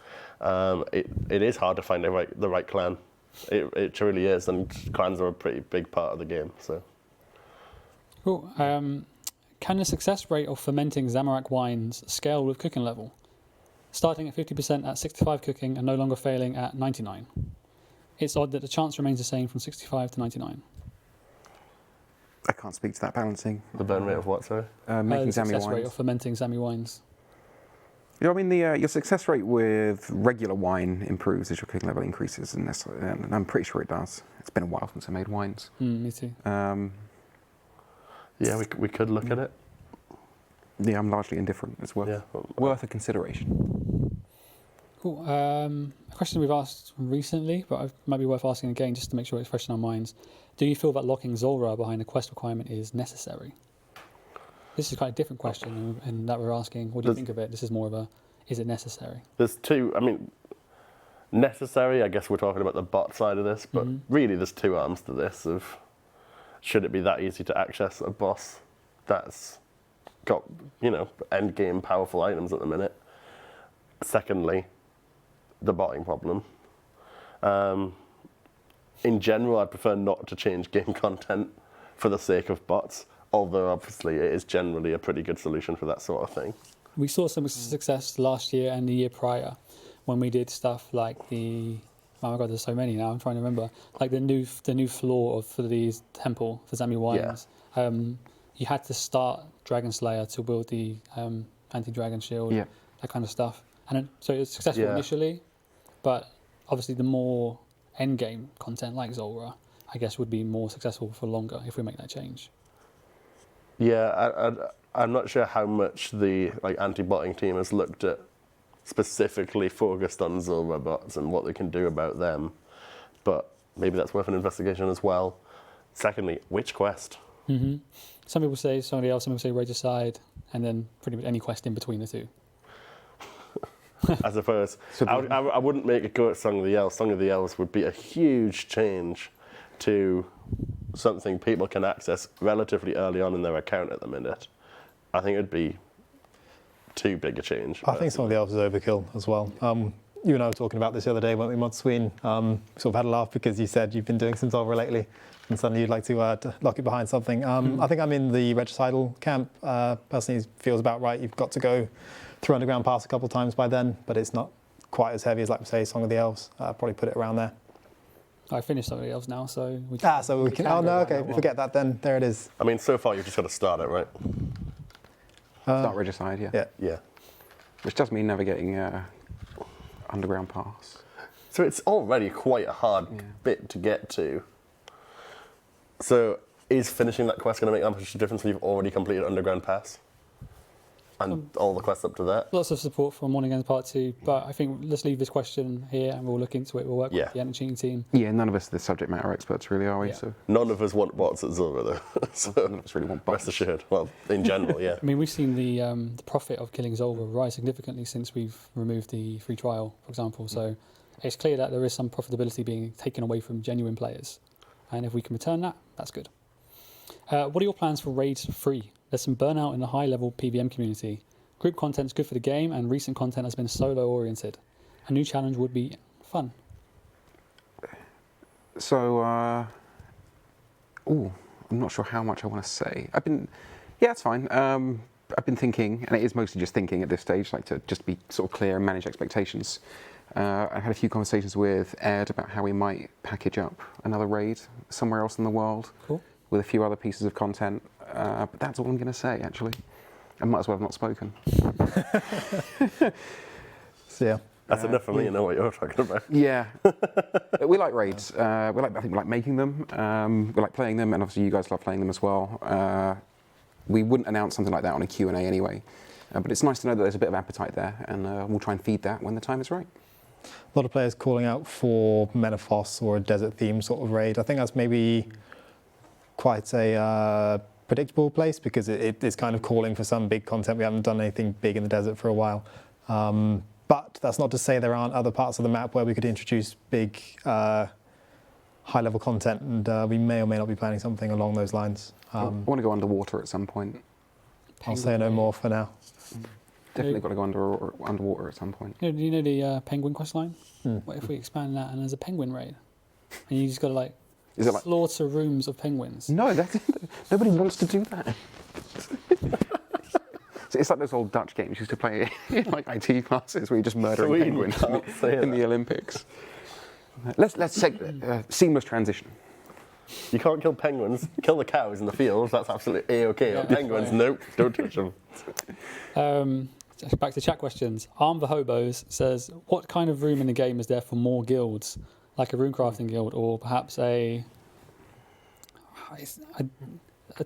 It is hard to find the right clan. It truly is, and clans are a pretty big part of the game. So, Cool. Can the success rate of fermenting Zamorak wines scale with cooking level? Starting at 50% at 65 cooking and no longer failing at 99. It's odd that the chance remains the same from 65 to 99. I can't speak to that balancing. the burn rate of what, sorry? Making The Zami success rate wines. of fermenting Zami wines. Your success rate with regular wine improves as your cooking level increases, and I'm pretty sure it does. It's been a while since I made wines. Me too. Yeah, we could look at it. Yeah, I'm largely indifferent. It's worth a consideration. Cool. A question we've asked recently, but it might be worth asking again just to make sure it's fresh in our minds. Do you feel that locking Zora behind a quest requirement is necessary? This is quite a different question, and that we're asking, what do you think of it? This is more of a, is it necessary? There's two, I mean, necessary, I guess we're talking about the bot side of this, but really there's two arms to this of, should it be that easy to access a boss that's got, end game powerful items at the minute? Secondly, the botting problem. In general, I'd prefer not to change game content for the sake of bots, although obviously it is generally a pretty good solution for that sort of thing. We saw some success last year and the year prior when we did stuff like oh my god, there's so many now, I'm trying to remember. Like the new floor for the temple for Zami Wines. Yeah. You had to start Dragon Slayer to build the anti-dragon shield, that kind of stuff. And so it was successful initially, but obviously the more end-game content like Zora, I guess would be more successful for longer if we make that change. Yeah, I'm not sure how much the anti-botting team has looked at specifically focused on Zilver bots and what they can do about them, but maybe that's worth an investigation as well. Secondly, which quest? Hmm. Some people say somebody else, some people say Regicide, and then pretty much any quest in between the two. I suppose. I wouldn't make a go at Song of the Elves. Song of the Elves would be a huge change to something people can access relatively early on in their account at the minute. I think it'd be too big a change. I think Song of the Elves is overkill as well. You and I were talking about this the other day, weren't we, Mod Sween? Sort of had a laugh because you said you've been doing some Zolver lately, and suddenly you'd like to lock it behind something. I think I'm in the regicidal camp. Personally, it feels about right. You've got to go through Underground Pass a couple of times by then, but it's not quite as heavy as, like we say, Song of the Elves. Probably put it around there. I finished somebody else now, so we so we can. Oh no, okay, forget that then. There it is. I mean, so far you've just got to start it, right? Start Regicide, yeah. Yeah. Which does mean navigating Underground Pass. So it's already quite a hard bit to get to. So is finishing that quest going to make that much difference when you've already completed Underground Pass? And all the quests up to that? Lots of support from Morning Games Part 2, but I think let's leave this question here and we'll look into it. We'll work with the editing team. Yeah, none of us are the subject matter experts, really, are we? Yeah. So None of us want bots at Zilver, though. So none of us really want bots. rest assured. Well, in general, yeah. I mean, we've seen the profit of killing Zolver rise significantly since we've removed the free trial, for example. So it's clear that there is some profitability being taken away from genuine players. And if we can return that, that's good. What are your plans for Raids free? There's some burnout in the high-level PVM community. Group content's good for the game, and recent content has been solo-oriented. A new challenge would be fun. So, I'm not sure how much I want to say. It's fine. I've been thinking, and it is mostly just thinking at this stage, like to just be sort of clear and manage expectations. I had a few conversations with Ed about how we might package up another raid somewhere else in the world with a few other pieces of content. But that's all I'm going to say, actually. I might as well have not spoken. So, yeah. That's enough for me to know what you're talking about. Yeah. We like raids. I think we like making them. We like playing them, and obviously you guys love playing them as well. We wouldn't announce something like that on a Q&A anyway. But it's nice to know that there's a bit of appetite there, and we'll try and feed that when the time is right. A lot of players calling out for Menaphos or a desert theme sort of raid. I think that's maybe quite a predictable place because it is kind of calling for some big content. We haven't done anything big in the desert for a while. But that's not to say there aren't other parts of the map where we could introduce big high-level content, and we may or may not be planning something along those lines. I want to go underwater at some point. I'll say no more for now. Definitely got to go underwater at some point. Do you know the penguin quest line? What if we expand that and there's a penguin raid? And you just got to slaughter rooms of penguins? No, nobody wants to do that. So it's like those old Dutch games you used to play in like IT classes where you just murdering penguins in the Olympics. Let's take seamless transition. You can't kill penguins. Kill the cows in the fields. That's absolutely A-okay. Yeah, Penguins, nope, don't touch them. Back to chat questions. Arm the Hobos says, what kind of room in the game is there for more guilds? Like a rune crafting guild or perhaps a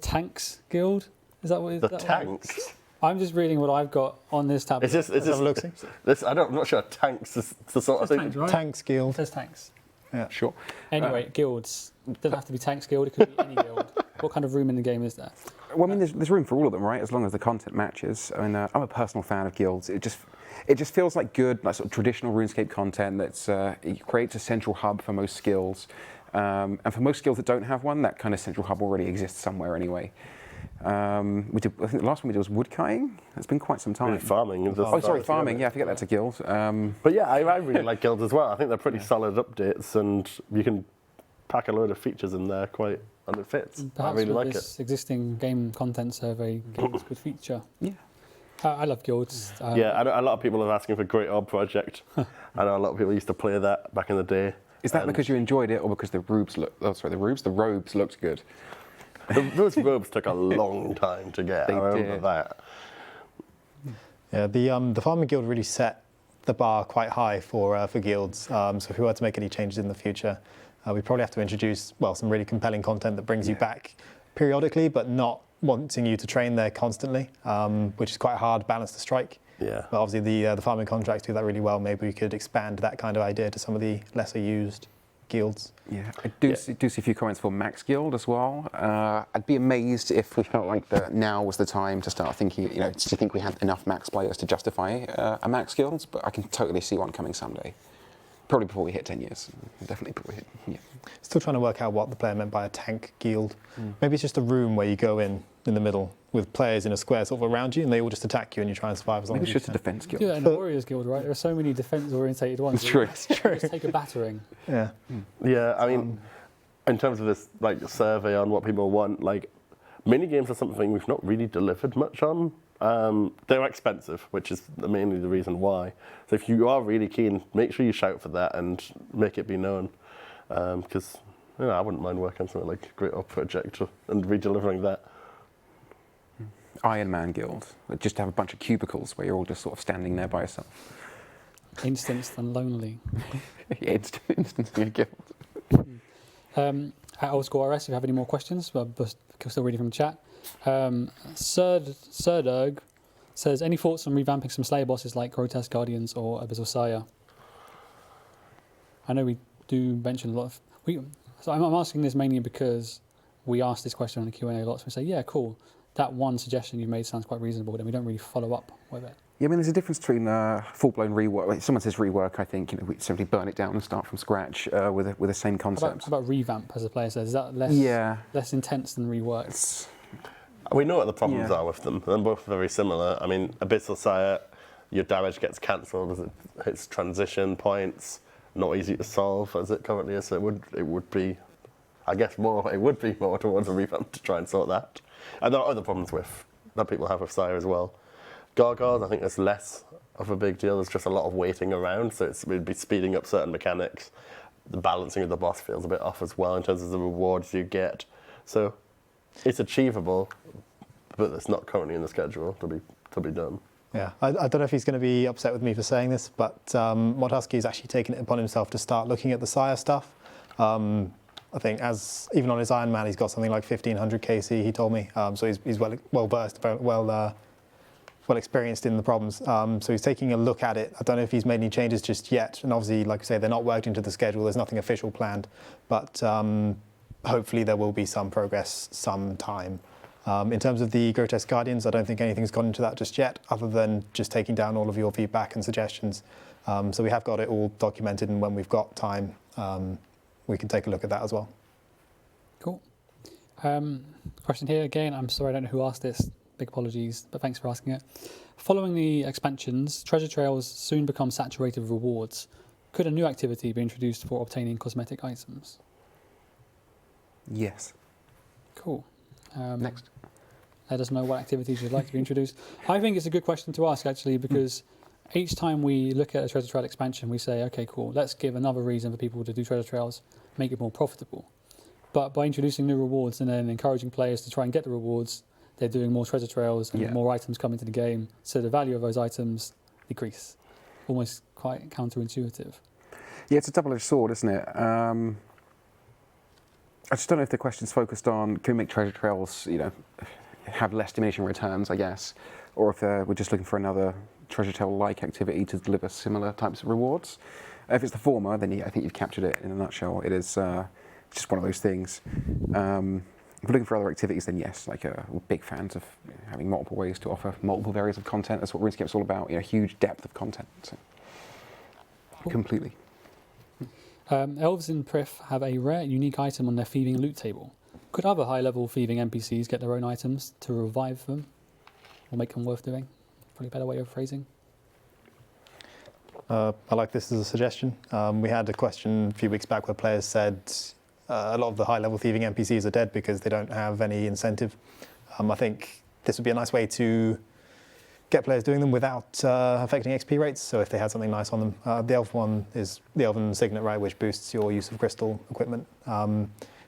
tanks guild? Is that what it is? The tanks? I'm just reading what I've got on this tab. I'm not sure tanks is the sort of thing. Tanks, right? Tanks guild. It says tanks. Yeah, sure. Anyway, guilds. It doesn't have to be tanks guild, it could be any guild. What kind of room in the game is there? Well, I mean, there's room for all of them, right? As long as the content matches. I mean, I'm a personal fan of guilds. It just feels like good, like sort of traditional RuneScape content. It creates a central hub for most skills, and for most skills that don't have one, that kind of central hub already exists somewhere anyway. I think the last one we did was woodcutting. It's been quite some time. Farming. Farming. Yeah, I forget that's a guild. But yeah, I really like guilds as well. I think they're pretty solid updates, and you can pack a load of features in there and it fits. Perhaps I really with like this it. existing game content survey, guilds could feature. Yeah. I love guilds. Yeah, a lot of people are asking for Great Orb Project. I know a lot of people used to play that back in the day. Is that because you enjoyed it, or because the robes looked good? Those robes took a long time to get. I remember that. Yeah, the Farming Guild really set the bar quite high for guilds. So if we were to make any changes in the future, we probably have to introduce some really compelling content that brings you back periodically, but not wanting you to train there constantly, which is quite a hard balance to strike. Yeah. But obviously the farming contracts do that really well. Maybe we could expand that kind of idea to some of the lesser used guilds. Yeah, I do see a few comments for Max Guild as well. I'd be amazed if we felt like that now was the time to start thinking, to think we had enough Max players to justify a Max Guild, but I can totally see one coming someday. Probably before we hit 10 years. Definitely before we hit, yeah. Still trying to work out what the player meant by a tank guild. Maybe it's just a room where you go in the middle with players in a square sort of around you, and they all just attack you and you try and survive as long Maybe as it's you just a can. defense guild. Do that in the Warriors Guild, right? There are so many defense-orientated ones. It's true. It's true. Just take a battering. Yeah. Yeah, I mean, in terms of this survey on what people want, mini games are something we've not really delivered much on. They're expensive, which is mainly the reason why. So if you are really keen, make sure you shout for that and make it be known. Because I wouldn't mind working on something like Great Up Project and re-delivering that. Iron Man Guild. Just to have a bunch of cubicles where you're all just sort of standing there by yourself. Instanced and lonely. Yeah, instantly a guild. At Old School RS, if you have any more questions, but still reading from the chat. Serdurg says, any thoughts on revamping some Slayer bosses like Grotesque Guardians or Abyssal Sire? I know we do mention a lot of... So I'm asking this mainly because we asked this question on the Q&A a lot, so we say, yeah, cool. That one suggestion you've made sounds quite reasonable, then we don't really follow up with it. Yeah, I mean, there's a difference between full-blown rework. If someone says rework, I think we simply burn it down and start from scratch with the same concept. How about revamp, as the player says? Is that less intense than rework? We know what the problems are with them. They're both very similar. I mean, Abyssal Sire, your damage gets cancelled as it hits transition points. Not easy to solve as it currently is. So it would be, I guess, it would be more towards a revamp to try and sort that. And there are other problems that people have with Sire as well. Gargoyles, I think there's less of a big deal. There's just a lot of waiting around, so it would be speeding up certain mechanics. The balancing of the boss feels a bit off as well in terms of the rewards you get. So it's achievable, but it's not currently in the schedule to be done. Yeah, I don't know if he's going to be upset with me for saying this, but Modhusky's actually taken it upon himself to start looking at the Sire stuff. I think even on his Iron Man, he's got something like 1500 KC, he told me. So he's well versed, well experienced in the problems. So he's taking a look at it. I don't know if he's made any changes just yet. And obviously, like I say, they're not worked into the schedule. There's nothing official planned. But hopefully there will be some progress sometime. In terms of the Grotesque Guardians, I don't think anything's gone into that just yet, other than just taking down all of your feedback and suggestions. So we have got it all documented, and when we've got time, we can take a look at that as well. Cool. Question here again. I'm sorry, I don't know who asked this. Big apologies, but thanks for asking it. Following the expansions, treasure trails soon become saturated with rewards. Could a new activity be introduced for obtaining cosmetic items? Yes. Cool. Next. Let us know what activities you'd like to be introduced. I think it's a good question to ask, actually, because each time we look at a treasure trail expansion, we say, okay, cool, let's give another reason for people to do treasure trails, make it more profitable. But by introducing new rewards and then encouraging players to try and get the rewards, they're doing more treasure trails and more items come into the game, so the value of those items decrease. Almost quite counterintuitive. Yeah, it's a double-edged sword, isn't it? I just don't know if the question's focused on can we make treasure trails, have less diminishing returns, I guess, or if we're just looking for another treasure trail-like activity to deliver similar types of rewards. If it's the former, then I think you've captured it in a nutshell. It is just one of those things. If we're looking for other activities, then yes, we're big fans of having multiple ways to offer multiple variants of content. That's what RuneScape's all about, huge depth of content. So. Cool. Completely. Elves in Prif have a rare, unique item on their thieving loot table. Could other high-level thieving NPCs get their own items to revive them or make them worth doing? Probably a better way of phrasing. I like this as a suggestion. We had a question a few weeks back where players said a lot of the high-level thieving NPCs are dead because they don't have any incentive. I think this would be a nice way to get players doing them without affecting XP rates. So if they had something nice on them, the elf one is the Elven Signet, right, which boosts your use of crystal equipment.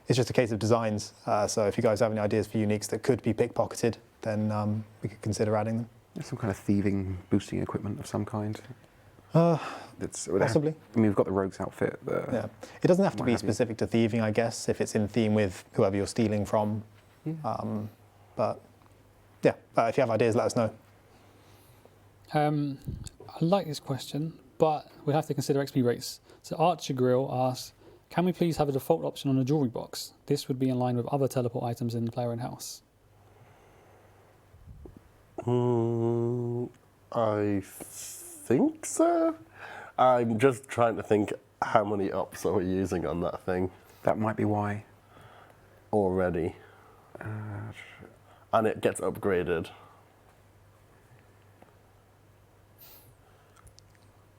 It's just a case of designs. So if you guys have any ideas for uniques that could be pickpocketed, then we could consider adding them. Some kind of thieving boosting equipment of some kind. Possibly. We've got the rogue's outfit. Yeah, it doesn't have to be specific to thieving, I guess. If it's in theme with whoever you're stealing from, But yeah, if you have ideas, let us know. I like this question, but we have to consider XP rates. So Archer Grill asks, can we please have a default option on the jewelry box? This would be in line with other teleport items in the player in-house. I think so. I'm just trying to think how many ups are we using on that thing That might be why. already. And it gets upgraded.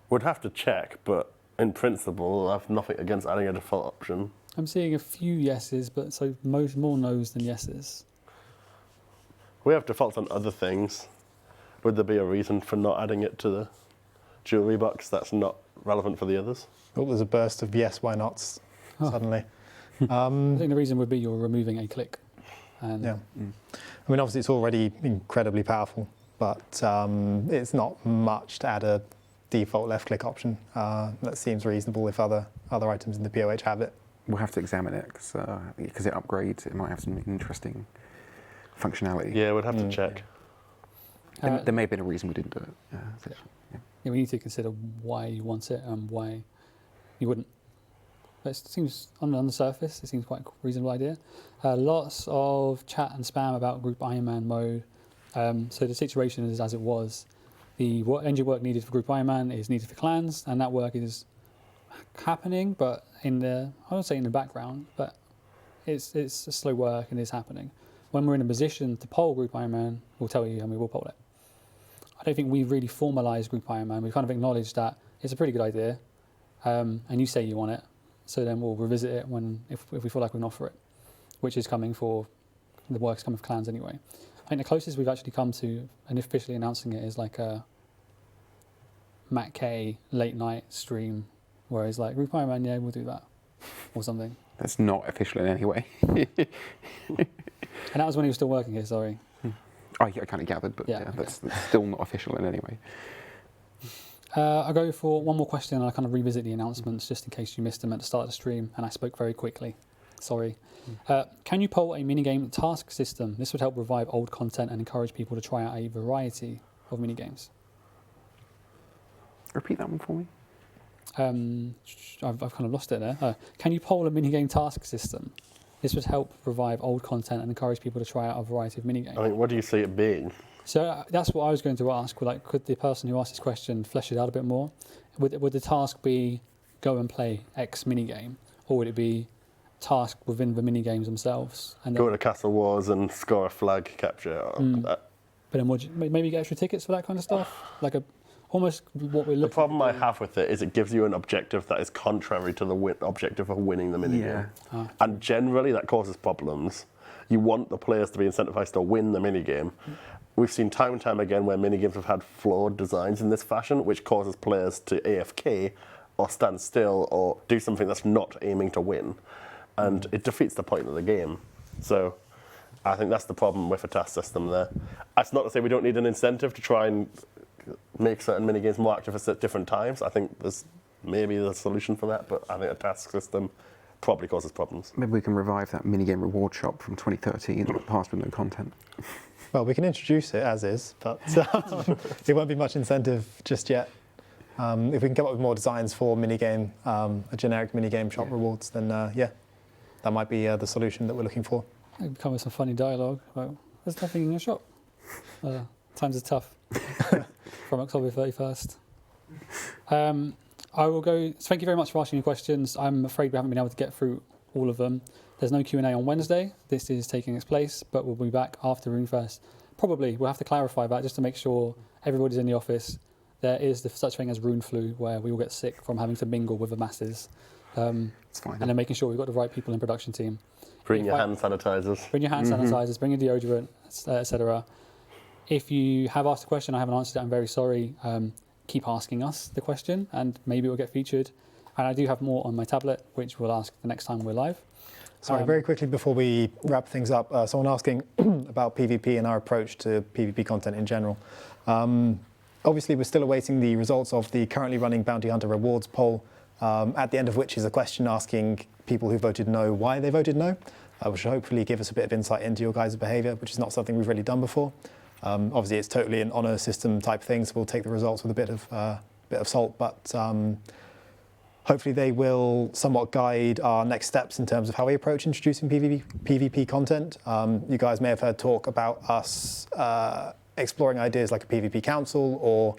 Would have to check, but in principle, I have nothing against adding a default option. I'm seeing a few yeses, but so more no's than yeses. We have defaults on other things. Would there be a reason for not adding it to the jewelry box that's not relevant for the others? Oh, there's a burst of yes, why nots suddenly. I think the reason would be you're removing a click. And Yeah. I mean, obviously, it's already incredibly powerful, but it's not much to add a default left-click option. That seems reasonable if other items in the POH have it. We'll have to examine it because it upgrades. It might have some interesting functionality. Yeah, we'd have to check. There may have been a reason we didn't do it. Yeah, we need to consider why you want it and why you wouldn't. But it seems, on the surface, it seems quite a reasonable idea. Lots of chat and spam about Group Iron Man mode. So the situation is as it was. The engine work needed for Group Iron Man is needed for clans, and that work is happening, but I won't say in the background, but it's a slow work and it's happening. When we're in a position to poll Group Iron Man, we'll tell you and we will poll it. I don't think we've really formalised Group Iron Man. We've kind of acknowledged that it's a pretty good idea, and you say you want it, so then we'll revisit it if we feel like we can offer it, which is coming for the work's coming for clans anyway. I think the closest we've actually come to and officially announcing it is like a Matt K late night stream where he's like, Group Iron Man, yeah, we'll do that, or something. That's not official in any way. And that was when he was still working here, sorry. I kind of gathered, but Yeah, that's still not official in any way. I'll go for one more question and I'll kind of revisit the announcements just in case you missed them at the start of the stream and I spoke very quickly. Sorry. Can you poll a minigame task system? This would help revive old content and encourage people to try out a variety of minigames. Repeat that one for me. I've kind of lost it there. Can you poll a minigame task system? This would help revive old content and encourage people to try out a variety of minigames. I mean, what do you see it being? So that's what I was going to ask. Like, could the person who asked this question flesh it out a bit more? Would the task be go and play X minigame, or would it be task within the minigames themselves? And Go to Castle Wars and score a flag capture. But then would you maybe get extra tickets for that kind of stuff? Like almost what we're looking. The problem I have with it is it gives you an objective that is contrary to the objective of winning the minigame. Yeah. And generally that causes problems. You want the players to be incentivized to win the minigame. We've seen time and time again where minigames have had flawed designs in this fashion, which causes players to AFK or stand still or do something that's not aiming to win. And it defeats the point of the game. So I think that's the problem with a task system there. That's not to say we don't need an incentive to try and make certain minigames more active at different times. I think there's maybe the solution for that, but I think a task system probably causes problems. Maybe we can revive that minigame reward shop from 2013, passed with no content. Well, we can introduce it as is, but it won't be much incentive just yet. If we can come up with more designs for minigame, a generic minigame shop rewards, then that might be the solution that we're looking for. Maybe come with some funny dialogue about there's nothing in your shop. Times are tough. From October 31st. I will go. Thank you very much for asking your questions. I'm afraid we haven't been able to get through all of them. There's no Q&A on Wednesday. This is taking its place, but we'll be back after RuneFest. Probably we'll have to clarify that just to make sure everybody's in the office. There is such thing as rune flu, where we all get sick from having to mingle with the masses. It's fine. And then making sure we've got the right people in production team. Bring your hand sanitizers. Bring your hand sanitizers, bring your deodorant, etc. If you have asked a question I haven't answered it, I'm very sorry. Keep asking us the question and maybe it will get featured. And I do have more on my tablet, which we'll ask the next time we're live. Sorry, very quickly before we wrap things up, someone asking about PvP and our approach to PvP content in general. Obviously, we're still awaiting the results of the currently running Bounty Hunter Rewards poll, at the end of which is a question asking people who voted no why they voted no. which will hopefully give us a bit of insight into your guys' behaviour, which is not something we've really done before. Obviously, it's totally an honour system type thing, so we'll take the results with a bit of salt, but hopefully they will somewhat guide our next steps in terms of how we approach introducing PvP content. You guys may have heard talk about us exploring ideas like a PvP council or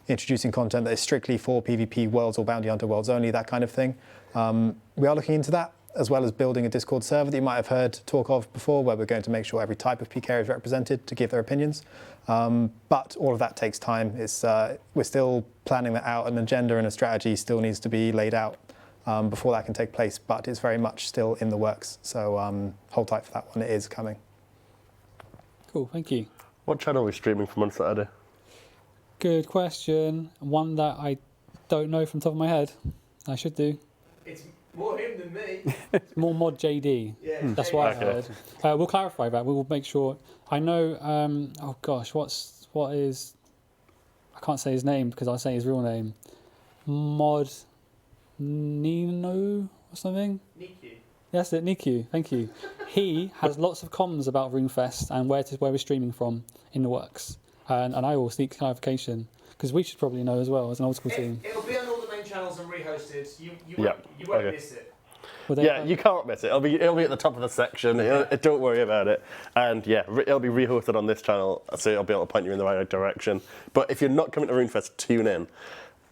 introducing content that is strictly for PvP worlds or bounty hunter worlds only, that kind of thing. We are looking into that, as well as building a Discord server that you might have heard talk of before, where we're going to make sure every type of PK is represented to give their opinions. But all of that takes time. We're still planning that out. An agenda and a strategy still needs to be laid out before that can take place, but it's very much still in the works. So hold tight for that one. It is coming. Cool, thank you. What channel are we streaming from on Saturday? Good question. One that I don't know from the top of my head. I should do. It's more him than me. It's more Mod JD. Yeah, That's what I Okay. heard. We'll clarify that. We will make sure. I know. Oh gosh, what is? I can't say his name because I'll say his real name. Mod Nino or something. Niku. That's it, Niku. Thank you. He has lots of comms about RuneFest and where we're streaming from in the works, and I will seek clarification because we should probably know as well as an old school team. It'll be on all the main channels and rehosted. You Yeah, won't okay. miss it. Will they- Yeah, you can't miss it. It'll be at the top of the section. Don't worry about it. And yeah, it'll be rehosted on this channel, so it'll be able to point you in the right direction. But if you're not coming to RuneFest, tune in.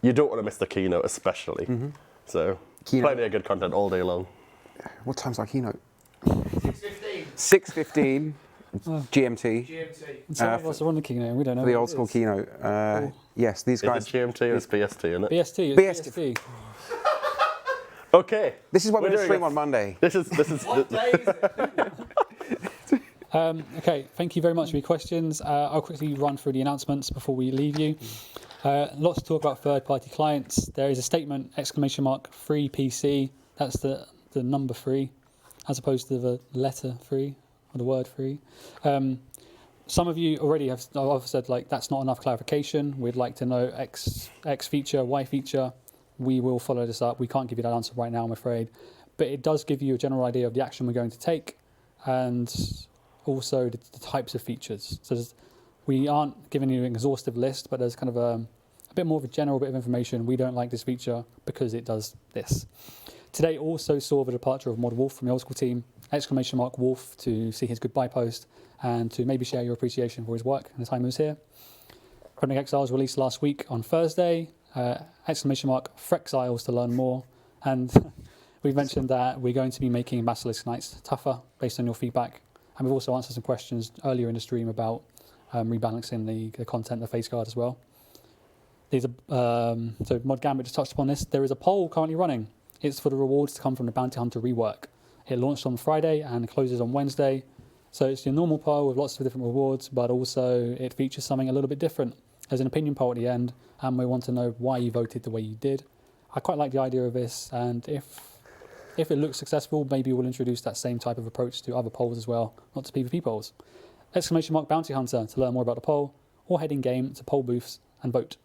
You don't want to miss the keynote, especially. So Keynote. plenty of good content all day long. What time's our keynote? 6:15 6:15 GMT. GMT. Some of us are on the keynote and we don't know. For the what old it school is. keynote. Yes, these Is guys. it GMT or is BST, isn't it? BST. BST. BST. Okay. This is why We're we're going to doing stream a- on Monday. This is What day is it? Okay, thank you very much for your questions. I'll quickly run through the announcements before we leave you. Lots to talk about third-party clients. There is a statement, !free PC. That's the number 3, as opposed to the letter 3 or the word 3. Some of you already have said like that's not enough clarification. We'd like to know X feature, Y feature. We will follow this up. We can't give you that answer right now, I'm afraid, but it does give you a general idea of the action we're going to take, and also the types of features. So we aren't giving you an exhaustive list, but there's kind of a bit more of a general bit of information. We don't like this feature because it does this. Today also saw the departure of Mod Wolf from the old school team, !Wolf to see his goodbye post and to maybe share your appreciation for his work and the time he was here. Chronic Exiles released last week on Thursday, !Frexiles to learn more. And we've mentioned that we're going to be making Basilisk Knights tougher based on your feedback. And we've also answered some questions earlier in the stream about rebalancing the content, the face guard as well. These are, so Mod Gambit just touched upon this. There is a poll currently running. It's for the rewards to come from the Bounty Hunter rework. It launched on Friday and closes on Wednesday. So it's your normal poll with lots of different rewards, but also it features something a little bit different. There's an opinion poll at the end, and we want to know why you voted the way you did. I quite like the idea of this, and if it looks successful, maybe we'll introduce that same type of approach to other polls as well, not to PvP polls. !Bounty Hunter to learn more about the poll, or head in game to poll booths and vote.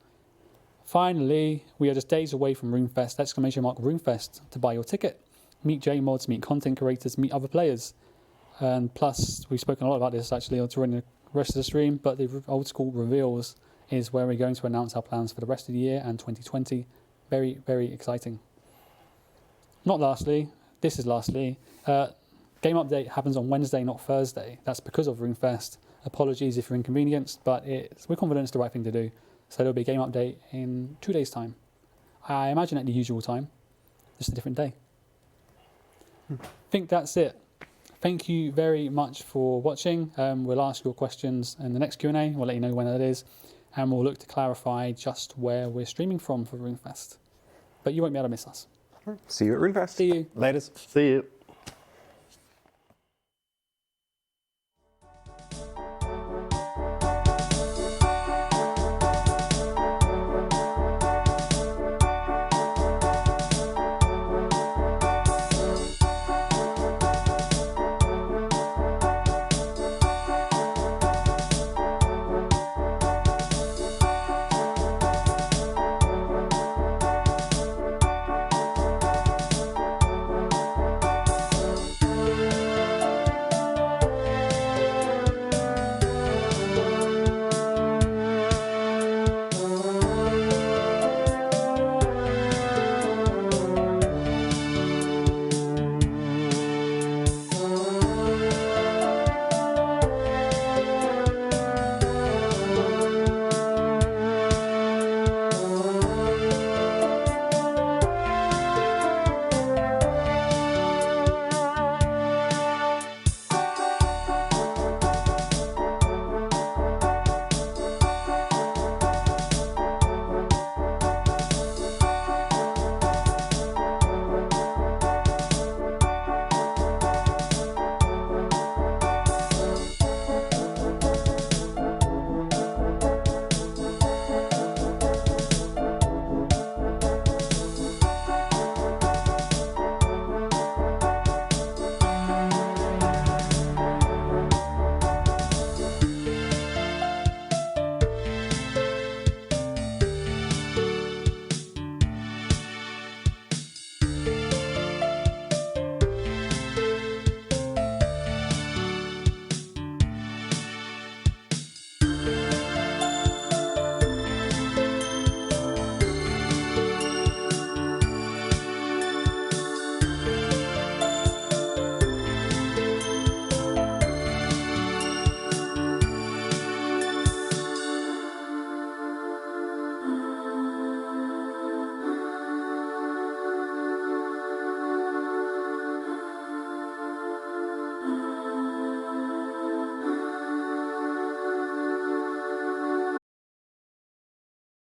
Finally, we are just days away from RuneFest, !Runefest to buy your ticket. Meet JMods, meet content creators, meet other players. And plus, we've spoken a lot about this actually during the rest of the stream, but the old school reveals is where we're going to announce our plans for the rest of the year and 2020. Very, very exciting. Not lastly, this is lastly, game update happens on Wednesday, not Thursday. That's because of RuneFest. Apologies if you're inconvenienced, but we're confident it's the right thing to do. So there'll be a game update in 2 days' time. I imagine at the usual time, just a different day. I think that's it. Thank you very much for watching. We'll ask your questions in the next Q&A. We'll let you know when that is. And we'll look to clarify just where we're streaming from for RuneFest. But you won't be able to miss us. See you at RuneFest. See you. Laters. See you.